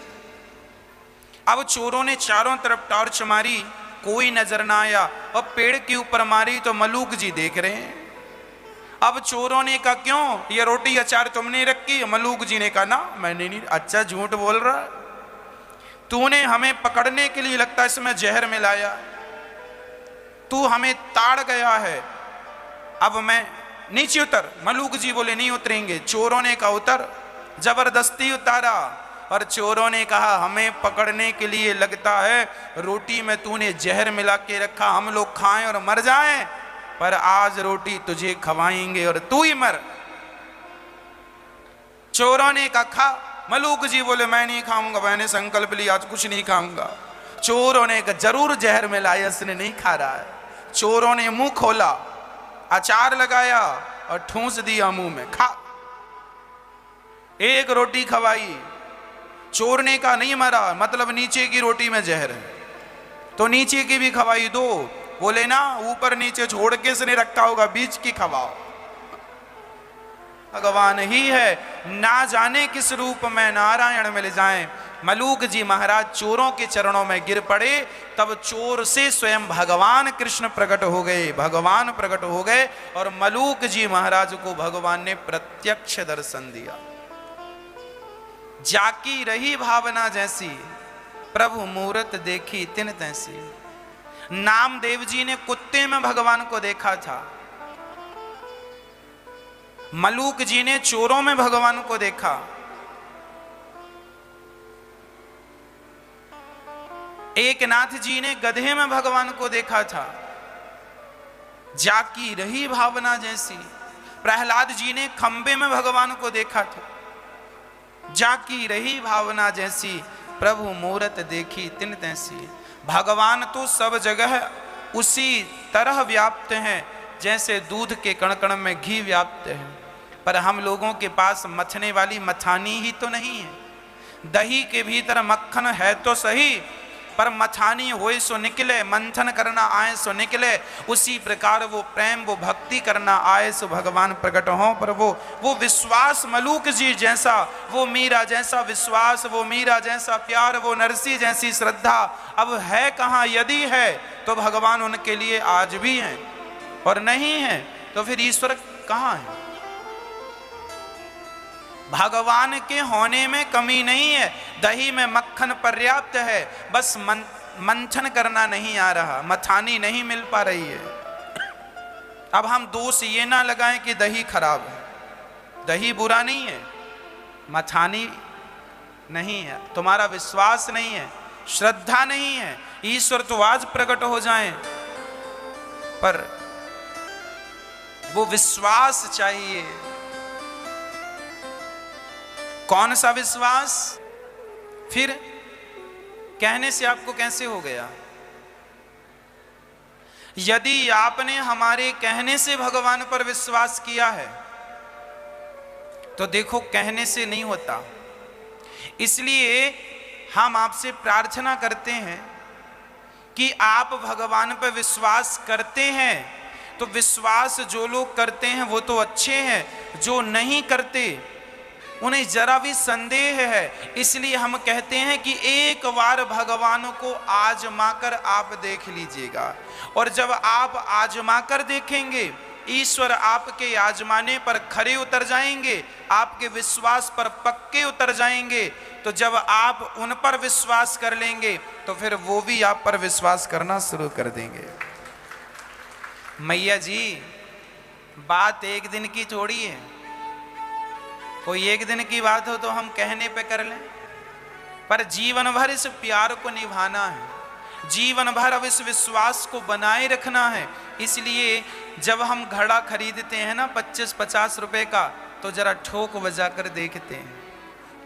अब चोरों ने चारों तरफ टॉर्च मारी, कोई नजर ना आया, और पेड़ के ऊपर मारी तो मलूक जी देख रहे हैं। अब चोरों ने कहा क्यों ये रोटी अचार तुमने रखी? मलूक जी ने कहा ना मैंने नहीं। अच्छा झूठ बोल रहा, तूने हमें पकड़ने के लिए लगता इसमें जहर मिलाया, तू हमें ताड़ गया है, अब मैं नीचे उतर। मलूक जी बोले नहीं उतरेंगे। चोरों ने कहा उतर, जबरदस्ती उतारा। और चोरों ने कहा हमें पकड़ने के लिए लगता है रोटी में तूने जहर मिला के रखा, हम लोग खाएं और मर जाएं, पर आज रोटी तुझे खवाएंगे और तू ही मर। चोरों ने कहा खा। मलूक जी बोले मैं नहीं खाऊंगा, मैंने संकल्प लिया आज कुछ नहीं खाऊंगा। चोरों ने कहा जरूर जहर मिलाया, इसने नहीं खा रहा है। चोरों ने मुंह खोला, अचार लगाया और ठूंस दिया मुंह में, खा। एक रोटी खवाई। चोर ने कहा नहीं मरा, मतलब नीचे की रोटी में जहर है, तो नीचे की भी खवाई दो। बोले ना ऊपर नीचे छोड़ के इसने रखा होगा, बीच की खवाओ। भगवान ही है, ना जाने किस रूप में नारायण मिल जाएं। मलूक जी महाराज चोरों के चरणों में गिर पड़े, तब चोर से स्वयं भगवान कृष्ण प्रकट हो गए, भगवान प्रकट हो गए और मलूक जी महाराज को भगवान ने प्रत्यक्ष दर्शन दिया। जाकी रही भावना जैसी, प्रभु मूरत देखी तिन तैसी। नामदेव जी ने कुत्ते में भगवान को देखा था, मलूक जी ने चोरों में भगवान को देखा। एकनाथ जी ने गधे में भगवान को देखा था। जाकी रही भावना जैसी, प्रहलाद जी ने खंबे में भगवान को देखा था। जाकी रही भावना जैसी, प्रभु मूरत देखी तिन तैसी। भगवान तो सब जगह उसी तरह व्याप्त हैं जैसे दूध के कण कण में घी व्याप्त है। पर हम लोगों के पास मथने वाली मथानी ही तो नहीं है। दही के भीतर मक्खन है तो सही, पर मथानी होए सो निकले, मंथन करना आए सो निकले। उसी प्रकार वो प्रेम, वो भक्ति करना आए सो भगवान प्रकट हों। पर वो विश्वास मलूक जी जैसा, वो मीरा जैसा विश्वास, वो मीरा जैसा प्यार, वो नरसी जैसी श्रद्धा अब है कहाँ? यदि है तो भगवान उनके लिए आज भी हैं, और नहीं है तो फिर ईश्वर कहाँ है? भगवान के होने में कमी नहीं है। दही में मक्खन पर्याप्त है, बस मंथन करना नहीं आ रहा, मथानी नहीं मिल पा रही है। अब हम दोष ये ना लगाएं कि दही खराब है। दही बुरा नहीं है, मथानी नहीं है, तुम्हारा विश्वास नहीं है, श्रद्धा नहीं है। ईश्वर तो आज प्रकट हो जाएं, पर वो विश्वास चाहिए। कौन सा विश्वास? फिर कहने से आपको कैसे हो गया? यदि आपने हमारे कहने से भगवान पर विश्वास किया है तो देखो कहने से नहीं होता। इसलिए हम आपसे प्रार्थना करते हैं कि आप भगवान पर विश्वास करते हैं तो विश्वास जो लोग करते हैं वो तो अच्छे हैं, जो नहीं करते उन्हें जरा भी संदेह है। इसलिए हम कहते हैं कि एक बार भगवान को आजमा कर आप देख लीजिएगा, और जब आप आजमा कर देखेंगे ईश्वर आपके आजमाने पर खरे उतर जाएंगे, आपके विश्वास पर पक्के उतर जाएंगे। तो जब आप उन पर विश्वास कर लेंगे तो फिर वो भी आप पर विश्वास करना शुरू कर देंगे। मैया जी, बात एक दिन की थोड़ी है। कोई एक दिन की बात हो तो हम कहने पे कर लें, पर जीवन भर इस प्यार को निभाना है, जीवन भर अब इस विश्वास को बनाए रखना है। इसलिए जब हम घड़ा खरीदते हैं ना 25-50 रुपए का, तो जरा ठोक बजा कर देखते हैं।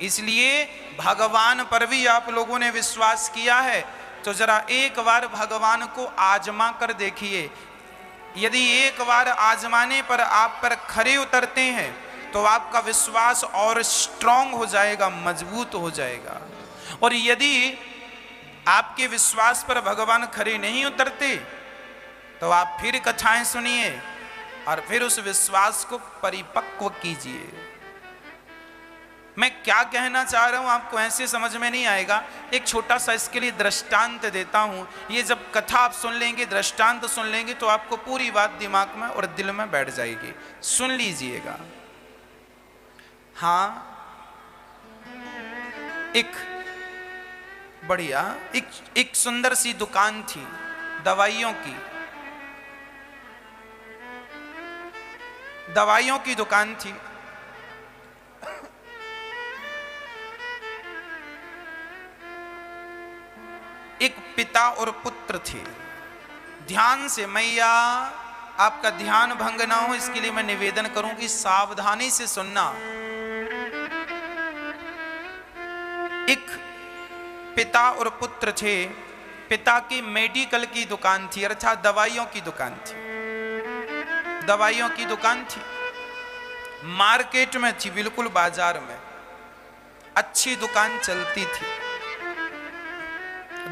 इसलिए भगवान पर भी आप लोगों ने विश्वास किया है तो जरा एक बार भगवान को आजमा कर देखिए। यदि एक बार आजमाने पर आप पर खरे उतरते हैं तो आपका विश्वास और स्ट्रांग हो जाएगा, मजबूत हो जाएगा। और यदि आपके विश्वास पर भगवान खरे नहीं उतरते तो आप फिर कथाएं सुनिए और फिर उस विश्वास को परिपक्व कीजिए। मैं क्या कहना चाह रहा हूं आपको ऐसे समझ में नहीं आएगा। एक छोटा सा इसके लिए दृष्टांत देता हूं। ये जब कथा आप सुन लेंगे, दृष्टांत सुन लेंगे, तो आपको पूरी बात दिमाग में और दिल में बैठ जाएगी। सुन लीजिएगा। हाँ, एक बढ़िया एक सुंदर सी दुकान थी दवाइयों की दुकान थी। एक पिता और पुत्र थे। ध्यान से, मैया आपका ध्यान भंग ना हो इसके लिए मैं निवेदन करूं कि सावधानी से सुनना। एक पिता और पुत्र थे। पिता की मेडिकल की दुकान थी, अर्थात दवाइयों की दुकान थी। दवाइयों की दुकान थी, मार्केट में थी, बिल्कुल बाजार में अच्छी दुकान चलती थी।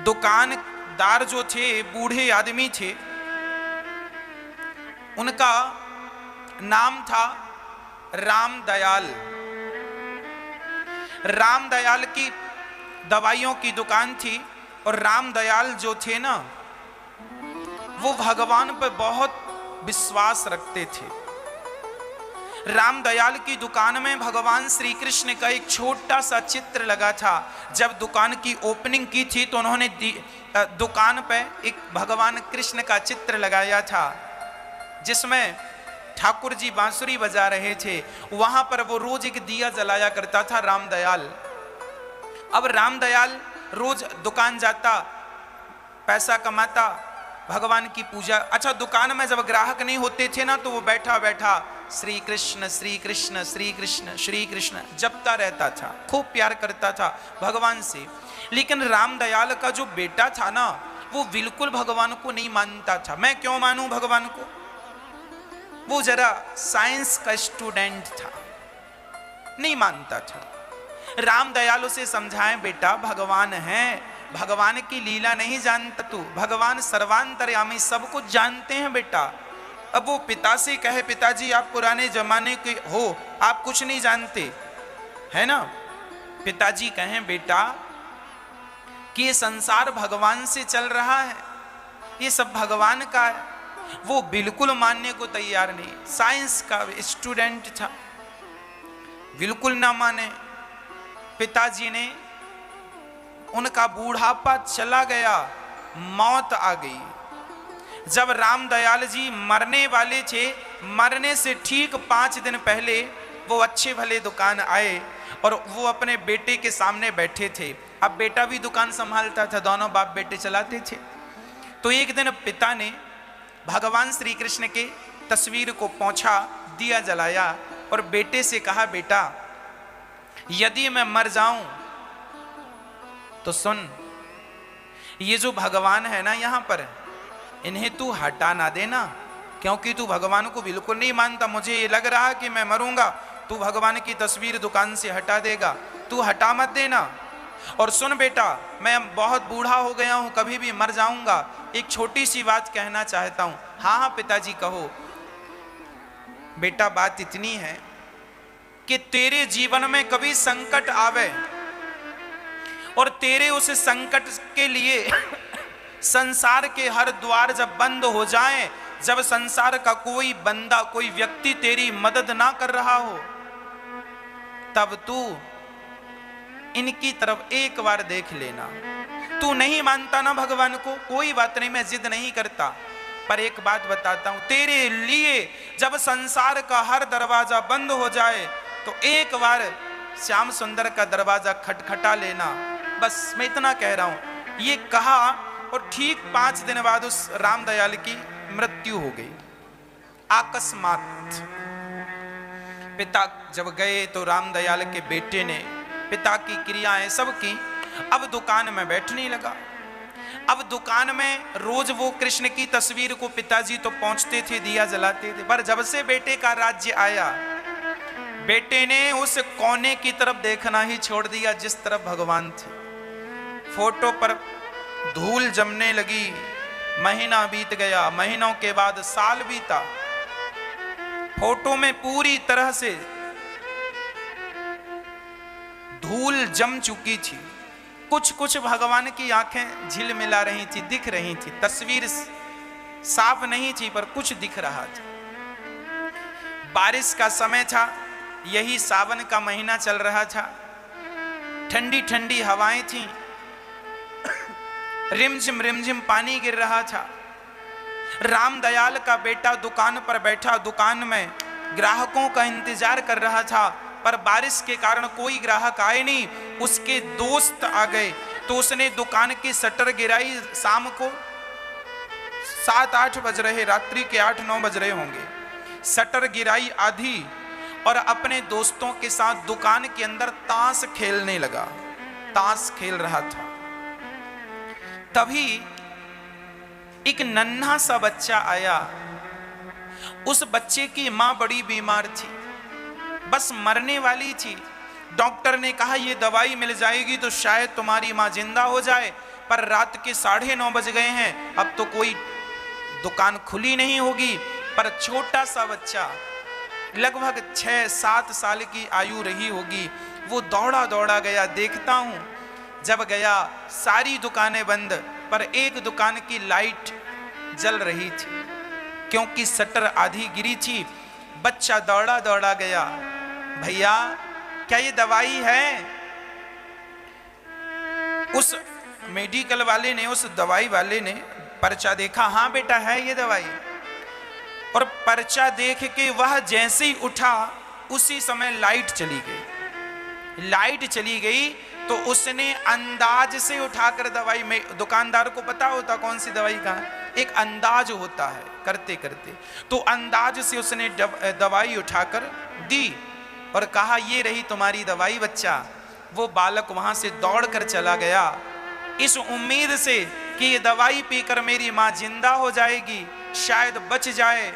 दुकानदार जो थे बूढ़े आदमी थे, उनका नाम था रामदयाल। रामदयाल की दवाइयों की दुकान थी और रामदयाल जो थे ना, वो भगवान पर बहुत विश्वास रखते थे। रामदयाल की दुकान में भगवान श्री कृष्ण का एक छोटा सा चित्र लगा था। जब दुकान की ओपनिंग की थी तो उन्होंने दुकान पे एक भगवान कृष्ण का चित्र लगाया था, जिसमें ठाकुर जी बांसुरी बजा रहे थे। वहां पर वो रोज एक दिया जलाया करता था रामदयाल। अब रामदयाल रोज दुकान जाता, पैसा कमाता, भगवान की पूजा। अच्छा, दुकान में जब ग्राहक नहीं होते थे ना, तो वो बैठा बैठा श्री कृष्ण श्री कृष्ण श्री कृष्ण श्री कृष्ण जपता रहता था, खूब प्यार करता था भगवान से। लेकिन रामदयाल का जो बेटा था ना, वो बिल्कुल भगवान को नहीं मानता था। मैं क्यों मानूं भगवान को? वो जरा साइंस का स्टूडेंट था, नहीं मानता था। रामदयाल उसे समझाएं, बेटा भगवान है, भगवान की लीला नहीं जानता तू, भगवान सर्वांतर्यामी सब कुछ जानते हैं बेटा। अब वो पिता से कहे, पिताजी आप पुराने जमाने के हो, आप कुछ नहीं जानते, है ना। पिताजी कहें, बेटा कि ये संसार भगवान से चल रहा है, ये सब भगवान का है। वो बिल्कुल मानने को तैयार नहीं, साइंस का स्टूडेंट था, बिल्कुल ना माने। पिताजी ने, उनका बूढ़ापा चला गया, मौत आ गई। जब रामदयाल जी मरने वाले थे, मरने से ठीक 5 दिन पहले वो अच्छे भले दुकान आए और वो अपने बेटे के सामने बैठे थे। अब बेटा भी दुकान संभालता था, दोनों बाप बेटे चलाते थे। तो एक दिन पिता ने भगवान श्री कृष्ण के तस्वीर को पोंछा, दिया जलाया और बेटे से कहा, बेटा यदि मैं मर जाऊं तो सुन, ये जो भगवान है ना यहाँ पर, इन्हें तू हटा ना देना, क्योंकि तू भगवान को बिल्कुल नहीं मानता। मुझे ये लग रहा कि मैं मरूंगा, तू भगवान की तस्वीर दुकान से हटा देगा, तू हटा मत देना। और सुन बेटा, मैं बहुत बूढ़ा हो गया हूं, कभी भी मर जाऊंगा, एक छोटी सी बात कहना चाहता हूं। हाँ हाँ पिताजी कहो। बेटा बात इतनी है कि तेरे जीवन में कभी संकट आवे और तेरे उस संकट के लिए संसार के हर द्वार जब बंद हो जाएं, जब संसार का कोई बंदा, कोई व्यक्ति तेरी मदद ना कर रहा हो, तब तू इनकी तरफ एक बार देख लेना। तू नहीं मानता ना भगवान को, कोई बात नहीं, मैं जिद नहीं करता, पर एक बात बताता हूं, तेरे लिए जब संसार का हर दरवाजा बंद हो जाए तो एक बार श्याम सुंदर का दरवाजा खटखटा लेना, बस मैं इतना कह रहा हूं। ये कहा और ठीक 5 दिन बाद उस रामदयाल की मृत्यु हो गई, अकस्मात। पिता जब गए तो रामदयाल के बेटे ने पिता की क्रियाएं सब की, अब दुकान में बैठने लगा। अब दुकान में रोज वो कृष्ण की तस्वीर को पिताजी तो पहुंचते थे, दिया जलाते थे, पर जब से बेटे का राज्य आया, बेटे ने उस कोने की तरफ देखना ही छोड़ दिया जिस तरफ भगवान थे। फोटो पर धूल जमने लगी, महीना बीत गया, महीनों के बाद साल बीता, फोटो में पूरी तरह से धूल जम चुकी थी। कुछ कुछ भगवान की आंखें झिलमिला रही थी, दिख रही थी, तस्वीर साफ नहीं थी पर कुछ दिख रहा था। बारिश का समय था, यही सावन का महीना चल रहा था, ठंडी ठंडी हवाएं थीं, रिमझिम रिमझिम पानी गिर रहा था। रामदयाल का बेटा दुकान पर बैठा, दुकान में ग्राहकों का इंतजार कर रहा था, पर बारिश के कारण कोई ग्राहक आए नहीं। उसके दोस्त आ गए तो उसने दुकान की शटर गिराई। शाम को 7-8 बज रहे, रात्रि के 8-9 बज रहे होंगे। शटर गिराई आधी और अपने दोस्तों के साथ दुकान के अंदर ताश खेलने लगा, ताश खेल रहा था। तभी एक नन्हा सा बच्चा आया। उस बच्चे की मां बड़ी बीमार थी, बस मरने वाली थी। डॉक्टर ने कहा ये दवाई मिल जाएगी तो शायद तुम्हारी मां जिंदा हो जाए, पर रात के 9:30 बज गए हैं, अब तो कोई दुकान खुली नहीं होगी। पर छोटा सा बच्चा, लगभग 6-7 साल की आयु रही होगी, वो दौड़ा दौड़ा गया। देखता हूं जब गया सारी दुकानें बंद, पर एक दुकान की लाइट जल रही थी, क्योंकि शटर आधी गिरी थी। बच्चा दौड़ा दौड़ा गया, भैया क्या ये दवाई है? उस मेडिकल वाले ने, उस दवाई वाले ने पर्चा देखा, हाँ बेटा है ये दवाई। और पर्चा देख के वह जैसे ही उठा, उसी समय लाइट चली गई। लाइट चली गई तो उसने अंदाज से उठाकर दवाई में, दुकानदार को पता होता कौन सी दवाई कहाँ, एक अंदाज होता है करते करते। तो अंदाज से उसने दवाई उठाकर दी और कहा ये रही तुम्हारी दवाई बच्चा। वो बालक वहां से दौड़कर चला गया इस उम्मीद से कि ये दवाई पीकर मेरी माँ जिंदा हो जाएगी, शायद बच जाए।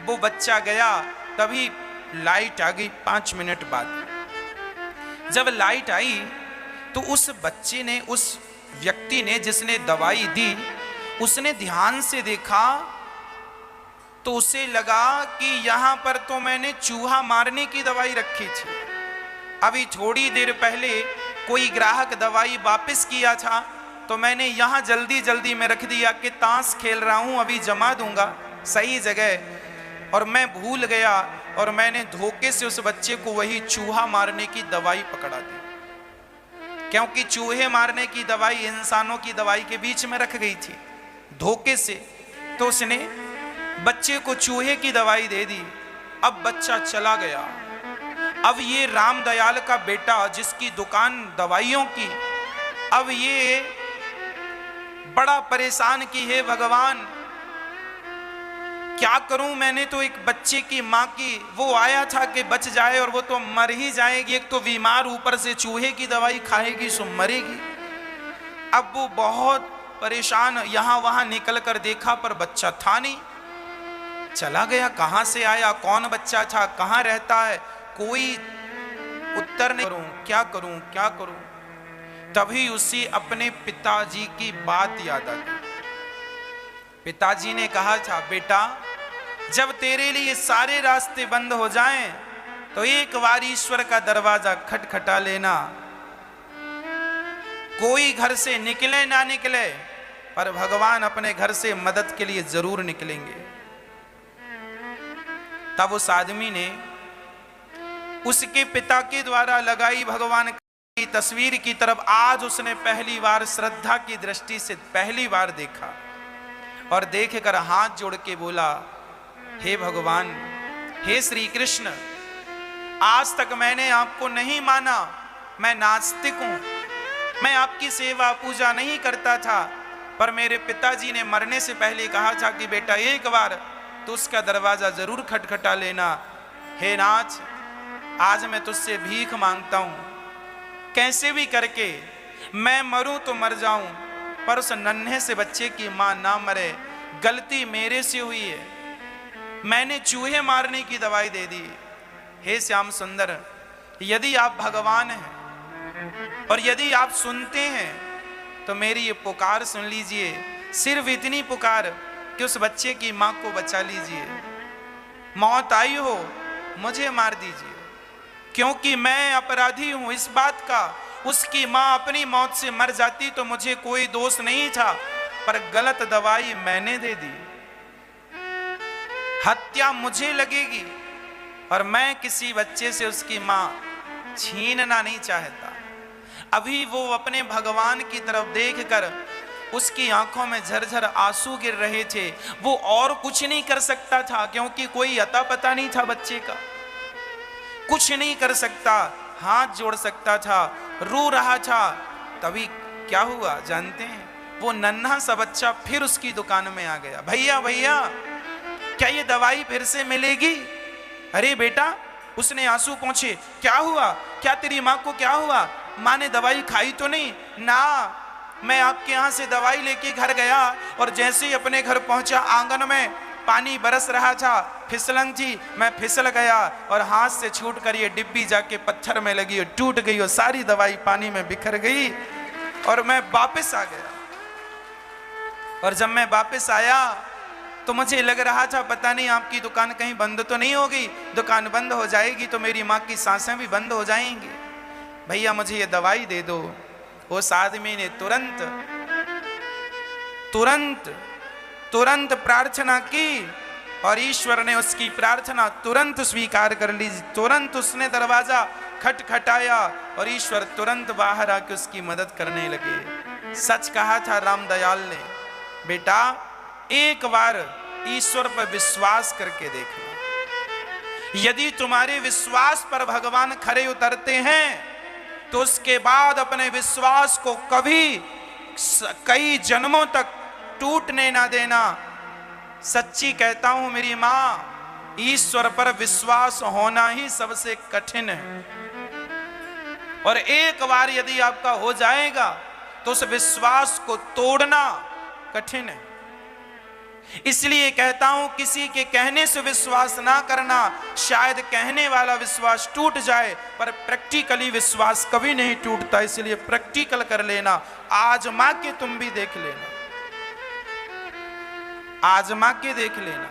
वो बच्चा गया, तभी लाइट आ गई 5 मिनट बाद। जब लाइट आई तो उस बच्चे ने, उस व्यक्ति ने जिसने दवाई दी, उसने ध्यान से देखा तो उसे लगा कि यहां पर तो मैंने चूहा मारने की दवाई रखी थी। अभी थोड़ी देर पहले कोई ग्राहक दवाई वापस किया था तो मैंने यहां जल्दी जल्दी में रख दिया कि ताश खेल रहा हूं, अभी जमा दूंगा सही जगह, और मैं भूल गया और मैंने धोखे से उस बच्चे को वही चूहा मारने की दवाई पकड़ा दी। क्योंकि चूहे मारने की दवाई इंसानों की दवाई के बीच में रख गई थी धोखे से, तो उसने बच्चे को चूहे की दवाई दे दी। अब बच्चा चला गया। अब ये रामदयाल का बेटा जिसकी दुकान दवाइयों की, अब ये बड़ा परेशान कि हे भगवान क्या करूं, मैंने तो एक बच्चे की माँ की वो आया था कि बच जाए और वो तो मर ही जाएगी, एक तो बीमार ऊपर से चूहे की दवाई खाएगी सो मरेगी। अब वो बहुत परेशान यहां वहां निकल कर देखा पर बच्चा था नहीं, चला गया। कहां से आया, कौन बच्चा था, कहां रहता है, कोई उत्तर नहीं। करूं क्या करूं क्या करूं। तभी उसी अपने पिताजी की बात याद आ गई। पिताजी ने कहा था बेटा जब तेरे लिए सारे रास्ते बंद हो जाएं तो एक बार ईश्वर का दरवाजा खटखटा लेना। कोई घर से निकले ना निकले पर भगवान अपने घर से मदद के लिए जरूर निकलेंगे। तब उस आदमी ने उसके पिता के द्वारा लगाई भगवान की तस्वीर की तरफ आज उसने पहली बार श्रद्धा की दृष्टि से पहली बार देखा और देख कर हाथ जोड़ के बोला हे भगवान, हे श्री कृष्ण, आज तक मैंने आपको नहीं माना, मैं नास्तिक हूं, मैं आपकी सेवा पूजा नहीं करता था, पर मेरे पिताजी ने मरने से पहले कहा था कि बेटा एक बार तो उसका दरवाजा जरूर खटखटा लेना। हे नाथ, आज मैं तुझसे भीख मांगता हूं, कैसे भी करके मैं मरूं तो मर जाऊं पर उस नन्हे से बच्चे की मां ना मरे। गलती मेरे से हुई है, मैंने चूहे मारने की दवाई दे दी। हे श्याम सुंदर, यदि आप भगवान हैं और यदि आप सुनते हैं तो मेरी ये पुकार सुन लीजिए, सिर्फ इतनी पुकार कि उस बच्चे की मां को बचा लीजिए। मौत आई हो मुझे मार दीजिए, क्योंकि मैं अपराधी हूं इस बात का। उसकी मां अपनी मौत से मर जाती तो मुझे कोई दोष नहीं था, पर गलत दवाई मैंने दे दी, हत्या मुझे लगेगी और मैं किसी बच्चे से उसकी मां छीनना नहीं चाहता। अभी वो अपने भगवान की तरफ देखकर उसकी आंखों में झरझर आंसू गिर रहे थे। वो और कुछ नहीं कर सकता था क्योंकि कोई अता पता नहीं था बच्चे का, कुछ नहीं कर सकता, हाथ जोड़ सकता था, रो रहा था। तभी क्या हुआ जानते हैं? वो नन्हा सा बच्चा फिर उसकी दुकान में आ गया। भैया भैया, क्या ये दवाई फिर से मिलेगी? अरे बेटा, उसने आंसू पोंछे, क्या हुआ? क्या तेरी माँ को क्या हुआ? माँ ने दवाई खाई तो नहीं? ना, मैं आपके यहाँ से दवाई लेके घर गया और जैसे ही अपने घर पहुंचा आंगन में पानी बरस रहा था, फिसलन थी, मैं फिसल गया और हाथ से छूट कर ये डिब्बी जाके पत्थर में लगी और टूट गई और सारी दवाई पानी में बिखर गई और मैं वापस आ गया। और जब मैं वापस आया तो मुझे लग रहा था पता नहीं आपकी दुकान कहीं बंद तो नहीं हो गई। दुकान बंद हो जाएगी तो मेरी माँ की सांसें भी बंद हो जाएंगी। भैया मुझे ये दवाई दे दो। उस आदमी ने तुरंत तुरंत तुरंत प्रार्थना की और ईश्वर ने उसकी प्रार्थना तुरंत स्वीकार कर ली। तुरंत उसने दरवाजा खटखटाया और ईश्वर तुरंत बाहर आके उसकी मदद करने लगे। सच कहा था रामदयाल ने, बेटा एक बार ईश्वर पर विश्वास करके देखना। यदि तुम्हारे विश्वास पर भगवान खरे उतरते हैं तो उसके बाद अपने विश्वास को कभी कई जन्मों तक टूटने ना देना। सच्ची कहता हूं मेरी मां, ईश्वर पर विश्वास होना ही सबसे कठिन है, और एक बार यदि आपका हो जाएगा तो उस विश्वास को तोड़ना कठिन है। इसलिए कहता हूं किसी के कहने से विश्वास ना करना। शायद कहने वाला विश्वास टूट जाए पर प्रैक्टिकली विश्वास कभी नहीं टूटता, इसलिए प्रैक्टिकल कर लेना। आजमा के तुम भी देख लेना, आजमा के देख लेना।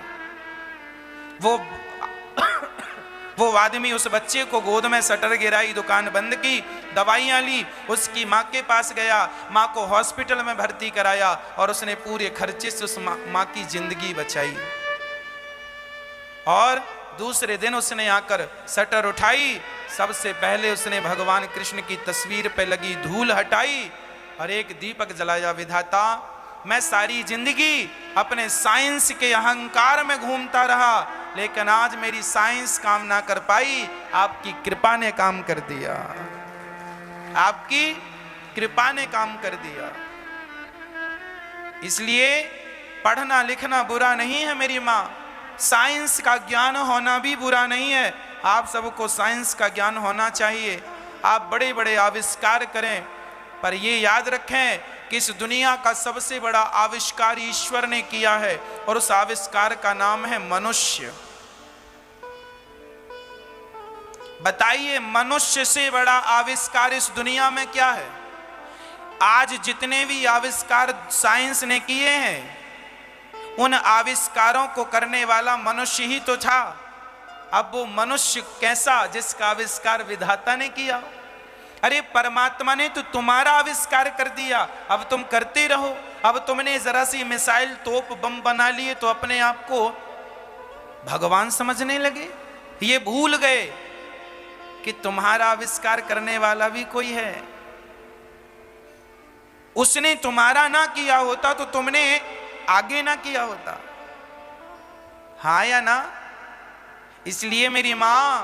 वो आदमी उस बच्चे को गोद में शटर गिराई, दुकान बंद की, दवाइयां ली, उसकी माँ के पास गया, माँ को हॉस्पिटल में भर्ती कराया और उसने पूरे खर्चे से उस माँ की जिंदगी बचाई। और दूसरे दिन उसने आकर शटर उठाई, सबसे पहले उसने भगवान कृष्ण की तस्वीर पे लगी धूल हटाई और एक दीपक जलाया। विधाता, मैं सारी जिंदगी अपने साइंस के अहंकार में घूमता रहा, लेकिन आज मेरी साइंस काम ना कर पाई, आपकी कृपा ने काम कर दिया, आपकी कृपा ने काम कर दिया। इसलिए पढ़ना लिखना बुरा नहीं है मेरी माँ, साइंस का ज्ञान होना भी बुरा नहीं है। आप सबको साइंस का ज्ञान होना चाहिए, आप बड़े बड़े आविष्कार करें, पर ये याद रखें कि इस दुनिया का सबसे बड़ा आविष्कार ईश्वर ने किया है और उस आविष्कार का नाम है मनुष्य। बताइए, मनुष्य से बड़ा आविष्कार इस दुनिया में क्या है? आज जितने भी आविष्कार साइंस ने किए हैं, उन आविष्कारों को करने वाला मनुष्य ही तो था। अब वो मनुष्य कैसा जिसका आविष्कार विधाता ने किया? अरे परमात्मा ने तो तुम्हारा आविष्कार कर दिया, अब तुम करते रहो। अब तुमने जरा सी मिसाइल तोप बम बना लिए तो अपने आप को भगवान समझने लगे। ये भूल गए कि तुम्हारा आविष्कार करने वाला भी कोई है। उसने तुम्हारा ना किया होता तो तुमने आगे ना किया होता, हाँ या ना? इसलिए मेरी मां,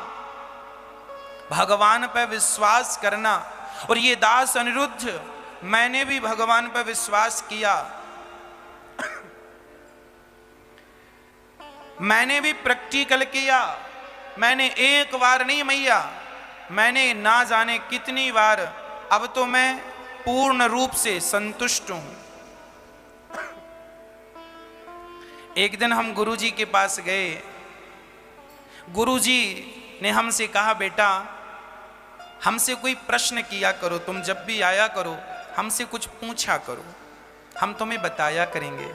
भगवान पर विश्वास करना। और ये दास अनिरुद्ध, मैंने भी भगवान पर विश्वास किया, मैंने भी प्रैक्टिकल किया। मैंने एक बार नहीं मैया, मैंने ना जाने कितनी बार। अब तो मैं पूर्ण रूप से संतुष्ट हूं। एक दिन हम गुरुजी के पास गए, गुरुजी ने हमसे कहा, बेटा हमसे कोई प्रश्न किया करो, तुम जब भी आया करो हमसे कुछ पूछा करो, हम तुम्हें बताया करेंगे।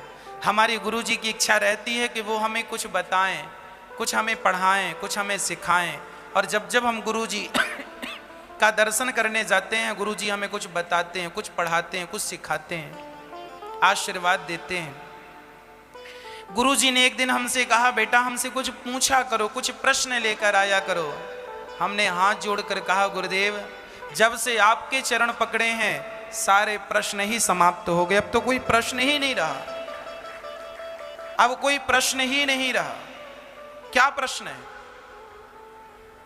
हमारे गुरुजी की इच्छा रहती है कि वो हमें कुछ बताएं, कुछ हमें पढ़ाएं, कुछ हमें सिखाएं। और जब जब हम गुरुजी का दर्शन करने जाते हैं, गुरुजी हमें कुछ बताते हैं, कुछ पढ़ाते हैं, कुछ सिखाते हैं, आशीर्वाद देते हैं। गुरुजी ने एक दिन हमसे कहा, बेटा हमसे कुछ पूछा करो, कुछ प्रश्न लेकर आया करो। हमने हाथ जोड़कर कहा, गुरुदेव जब से आपके चरण पकड़े हैं सारे प्रश्न ही समाप्त हो गए, अब तो कोई प्रश्न ही नहीं रहा, अब कोई प्रश्न ही नहीं रहा। क्या प्रश्न है?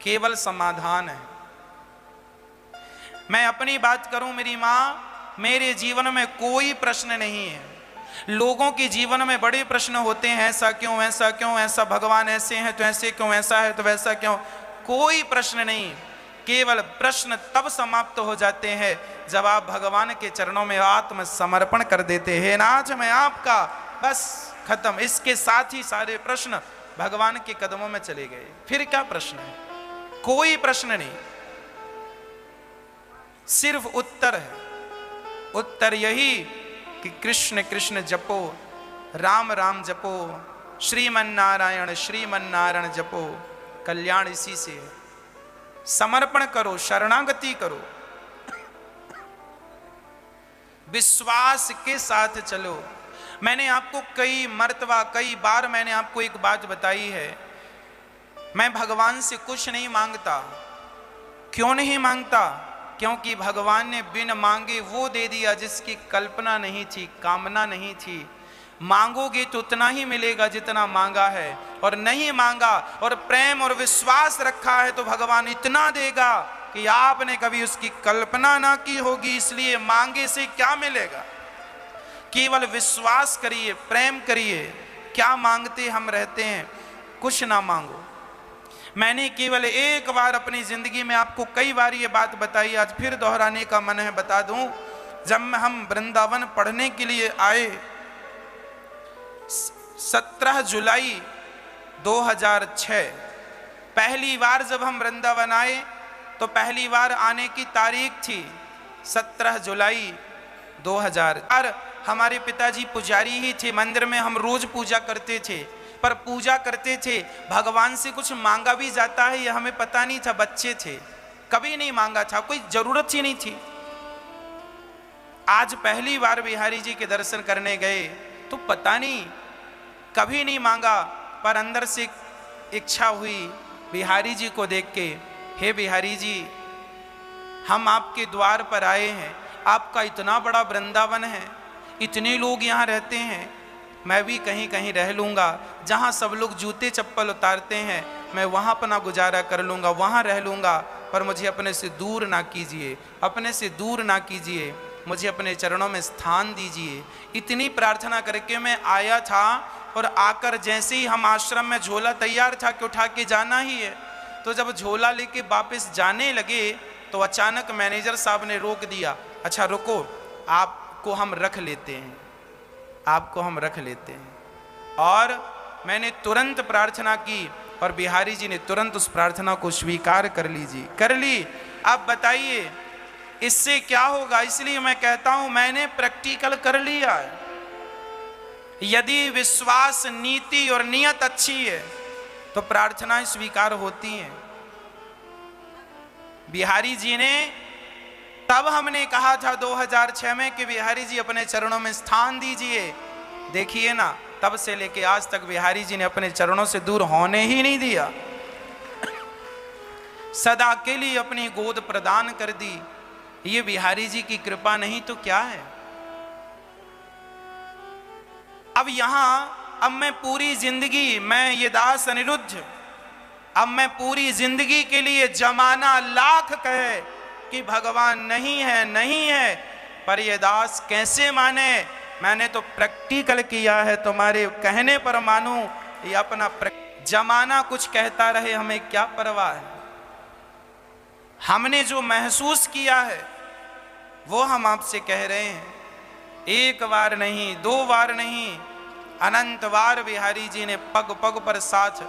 केवल समाधान है। मैं अपनी बात करूं मेरी मां, मेरे जीवन में कोई प्रश्न नहीं है। लोगों के जीवन में बड़े प्रश्न होते हैं, ऐसा क्यों, ऐसा क्यों, ऐसा भगवान ऐसे हैं तो ऐसे क्यों, ऐसा है तो वैसा क्यों। कोई प्रश्न नहीं। केवल प्रश्न तब समाप्त हो जाते हैं जब आप भगवान के चरणों में आत्मसमर्पण कर देते हैं। नाथ मैं आपका, बस खत्म। इसके साथ ही सारे प्रश्न भगवान के कदमों में चले गए। फिर क्या प्रश्न है? कोई प्रश्न नहीं, सिर्फ उत्तर है। उत्तर यही कि कृष्ण कृष्ण जपो, राम राम जपो, श्रीमन्नारायण श्रीमन्नारायण जपो, कल्याण इसी से है। समर्पण करो, शरणागति करो, विश्वास के साथ चलो। मैंने आपको कई मर्तबा, कई बार मैंने आपको एक बात बताई है, मैं भगवान से कुछ नहीं मांगता। क्यों नहीं मांगता? क्योंकि भगवान ने बिन मांगे वो दे दिया जिसकी कल्पना नहीं थी, कामना नहीं थी। मांगोगे तो उतना ही मिलेगा जितना मांगा है, और नहीं मांगा और प्रेम और विश्वास रखा है तो भगवान इतना देगा कि आपने कभी उसकी कल्पना ना की होगी। इसलिए मांगे से क्या मिलेगा? केवल विश्वास करिए, प्रेम करिए। क्या मांगते हम रहते हैं, कुछ ना मांगो। मैंने केवल एक बार अपनी जिंदगी में आपको कई बार ये बात बताई, आज फिर दोहराने का मन है, बता दूं। जब हम वृंदावन पढ़ने के लिए आए 17 जुलाई 2006, पहली बार जब हम वृंदावन आए तो पहली बार आने की तारीख थी 17 जुलाई 2000। हमारे पिताजी पुजारी ही थे, मंदिर में हम रोज पूजा करते थे, पर पूजा करते थे, भगवान से कुछ मांगा भी जाता है ये हमें पता नहीं था, बच्चे थे, कभी नहीं मांगा था, कोई जरूरत ही नहीं थी। आज पहली बार बिहारी जी के दर्शन करने गए तो पता नहीं, कभी नहीं मांगा, पर अंदर से इच्छा हुई बिहारी जी को देख के, हे बिहारी जी, हम आपके द्वार पर आए हैं, आपका इतना बड़ा वृंदावन है, इतने लोग यहाँ रहते हैं, मैं भी कहीं कहीं रह लूँगा, जहाँ सब लोग जूते चप्पल उतारते हैं मैं वहाँ अपना गुजारा कर लूँगा, वहाँ रह लूँगा, पर मुझे अपने से दूर ना कीजिए, अपने से दूर ना कीजिए, मुझे अपने चरणों में स्थान दीजिए। इतनी प्रार्थना करके मैं आया था, और आकर जैसे ही हम आश्रम में झोला तैयार था कि उठा के जाना ही है, तो जब झोला लेके वापस जाने लगे तो अचानक मैनेजर साहब ने रोक दिया, अच्छा रुको, आपको हम रख लेते हैं, आपको हम रख लेते हैं। और मैंने तुरंत प्रार्थना की और बिहारी जी ने तुरंत उस प्रार्थना को स्वीकार कर ली। अब बताइए इससे क्या होगा? इसलिए मैं कहता हूं मैंने प्रैक्टिकल कर लिया है। यदि विश्वास, नीति और नियत अच्छी है तो प्रार्थनाएं स्वीकार होती हैं। बिहारी जी ने, तब हमने कहा था 2006 में कि बिहारी जी अपने चरणों में स्थान दीजिए। देखिए ना, तब से लेके आज तक बिहारी जी ने अपने चरणों से दूर होने ही नहीं दिया, सदा के लिए अपनी गोद प्रदान कर दी। ये बिहारी जी की कृपा नहीं तो क्या है? अब यहां, अब मैं पूरी जिंदगी, मैं ये दास अनिरुद्ध, अब मैं पूरी जिंदगी के लिए जमाना लाख कहे कि भगवान नहीं है, नहीं है, पर ये दास कैसे माने? मैंने तो प्रैक्टिकल किया है, तुम्हारे कहने पर मानूं, ये अपना जमाना कुछ कहता रहे, हमें क्या परवाह है? हमने जो महसूस किया है वो हम आपसे कह रहे हैं। एक बार नहीं, दो बार नहीं, अनंत बार बिहारी जी ने पग पग पर साथ।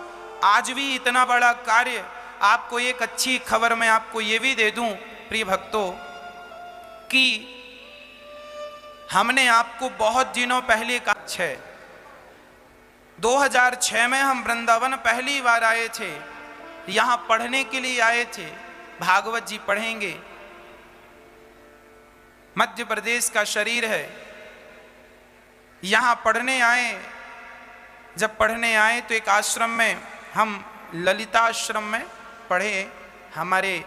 आज भी इतना बड़ा कार्य, आपको एक अच्छी खबर मैं आपको ये भी दे दूं प्रिय भक्तों, कि हमने आपको बहुत दिनों पहले कहा, 2006 में हम वृंदावन पहली बार आए थे, यहां पढ़ने के लिए आए थे, भागवत जी पढ़ेंगे। मध्य प्रदेश का शरीर है, यहां पढ़ने आए। जब पढ़ने आए तो एक आश्रम में, हम ललिता आश्रम में पढ़े। हमारे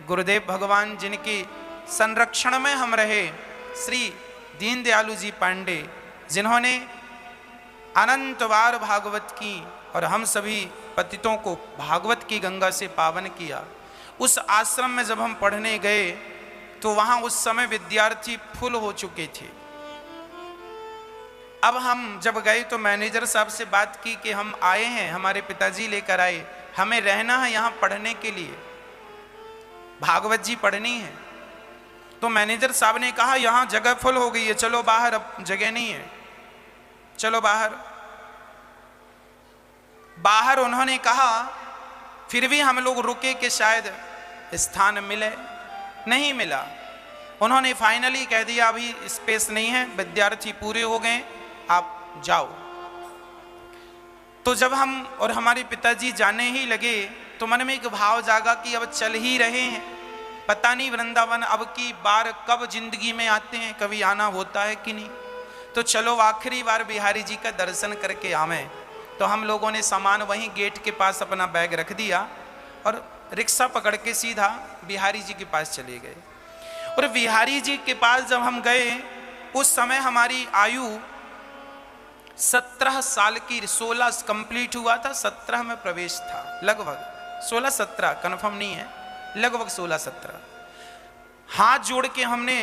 गुरुदेव भगवान जिनके संरक्षण में हम रहे, श्री दीनदयालु जी पांडे, जिन्होंने अनंत बार भागवत की और हम सभी पतितों को भागवत की गंगा से पावन किया। उस आश्रम में जब हम पढ़ने गए तो वहां उस समय विद्यार्थी फुल हो चुके थे। अब हम जब गए तो मैनेजर साहब से बात की कि हम आए हैं, हमारे पिताजी लेकर आए, हमें रहना है यहाँ पढ़ने के लिए, भागवत जी पढ़नी है। तो मैनेजर साहब ने कहा यहाँ जगह फुल हो गई है, चलो बाहर, अब जगह नहीं है, चलो बाहर। बाहर उन्होंने कहा, फिर भी हम लोग रुके कि शायद स्थान मिले, नहीं मिला। उन्होंने फाइनली कह दिया अभी स्पेस नहीं है, विद्यार्थी पूरे हो गए, आप जाओ। तो जब हम और हमारे पिताजी जाने ही लगे तो मन में एक भाव जागा कि अब चल ही रहे हैं, पता नहीं वृंदावन अब की बार कब जिंदगी में आते हैं, कभी आना होता है कि नहीं, तो चलो आखिरी बार बिहारी जी का दर्शन करके आवें। तो हम लोगों ने सामान वहीं गेट के पास अपना बैग रख दिया और रिक्शा पकड़ के सीधा बिहारी जी के पास चले गए। और बिहारी जी के पास जब हम गए, उस समय हमारी आयु 17 साल की, 16 कंप्लीट हुआ था, 17 में प्रवेश था, लगभग 16-17, कन्फर्म नहीं है, लगभग 16-17। हाथ जोड़ के हमने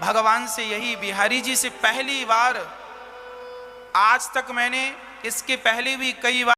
भगवान से यही, बिहारी जी से पहली बार, आज तक मैंने इसके पहले भी कई बार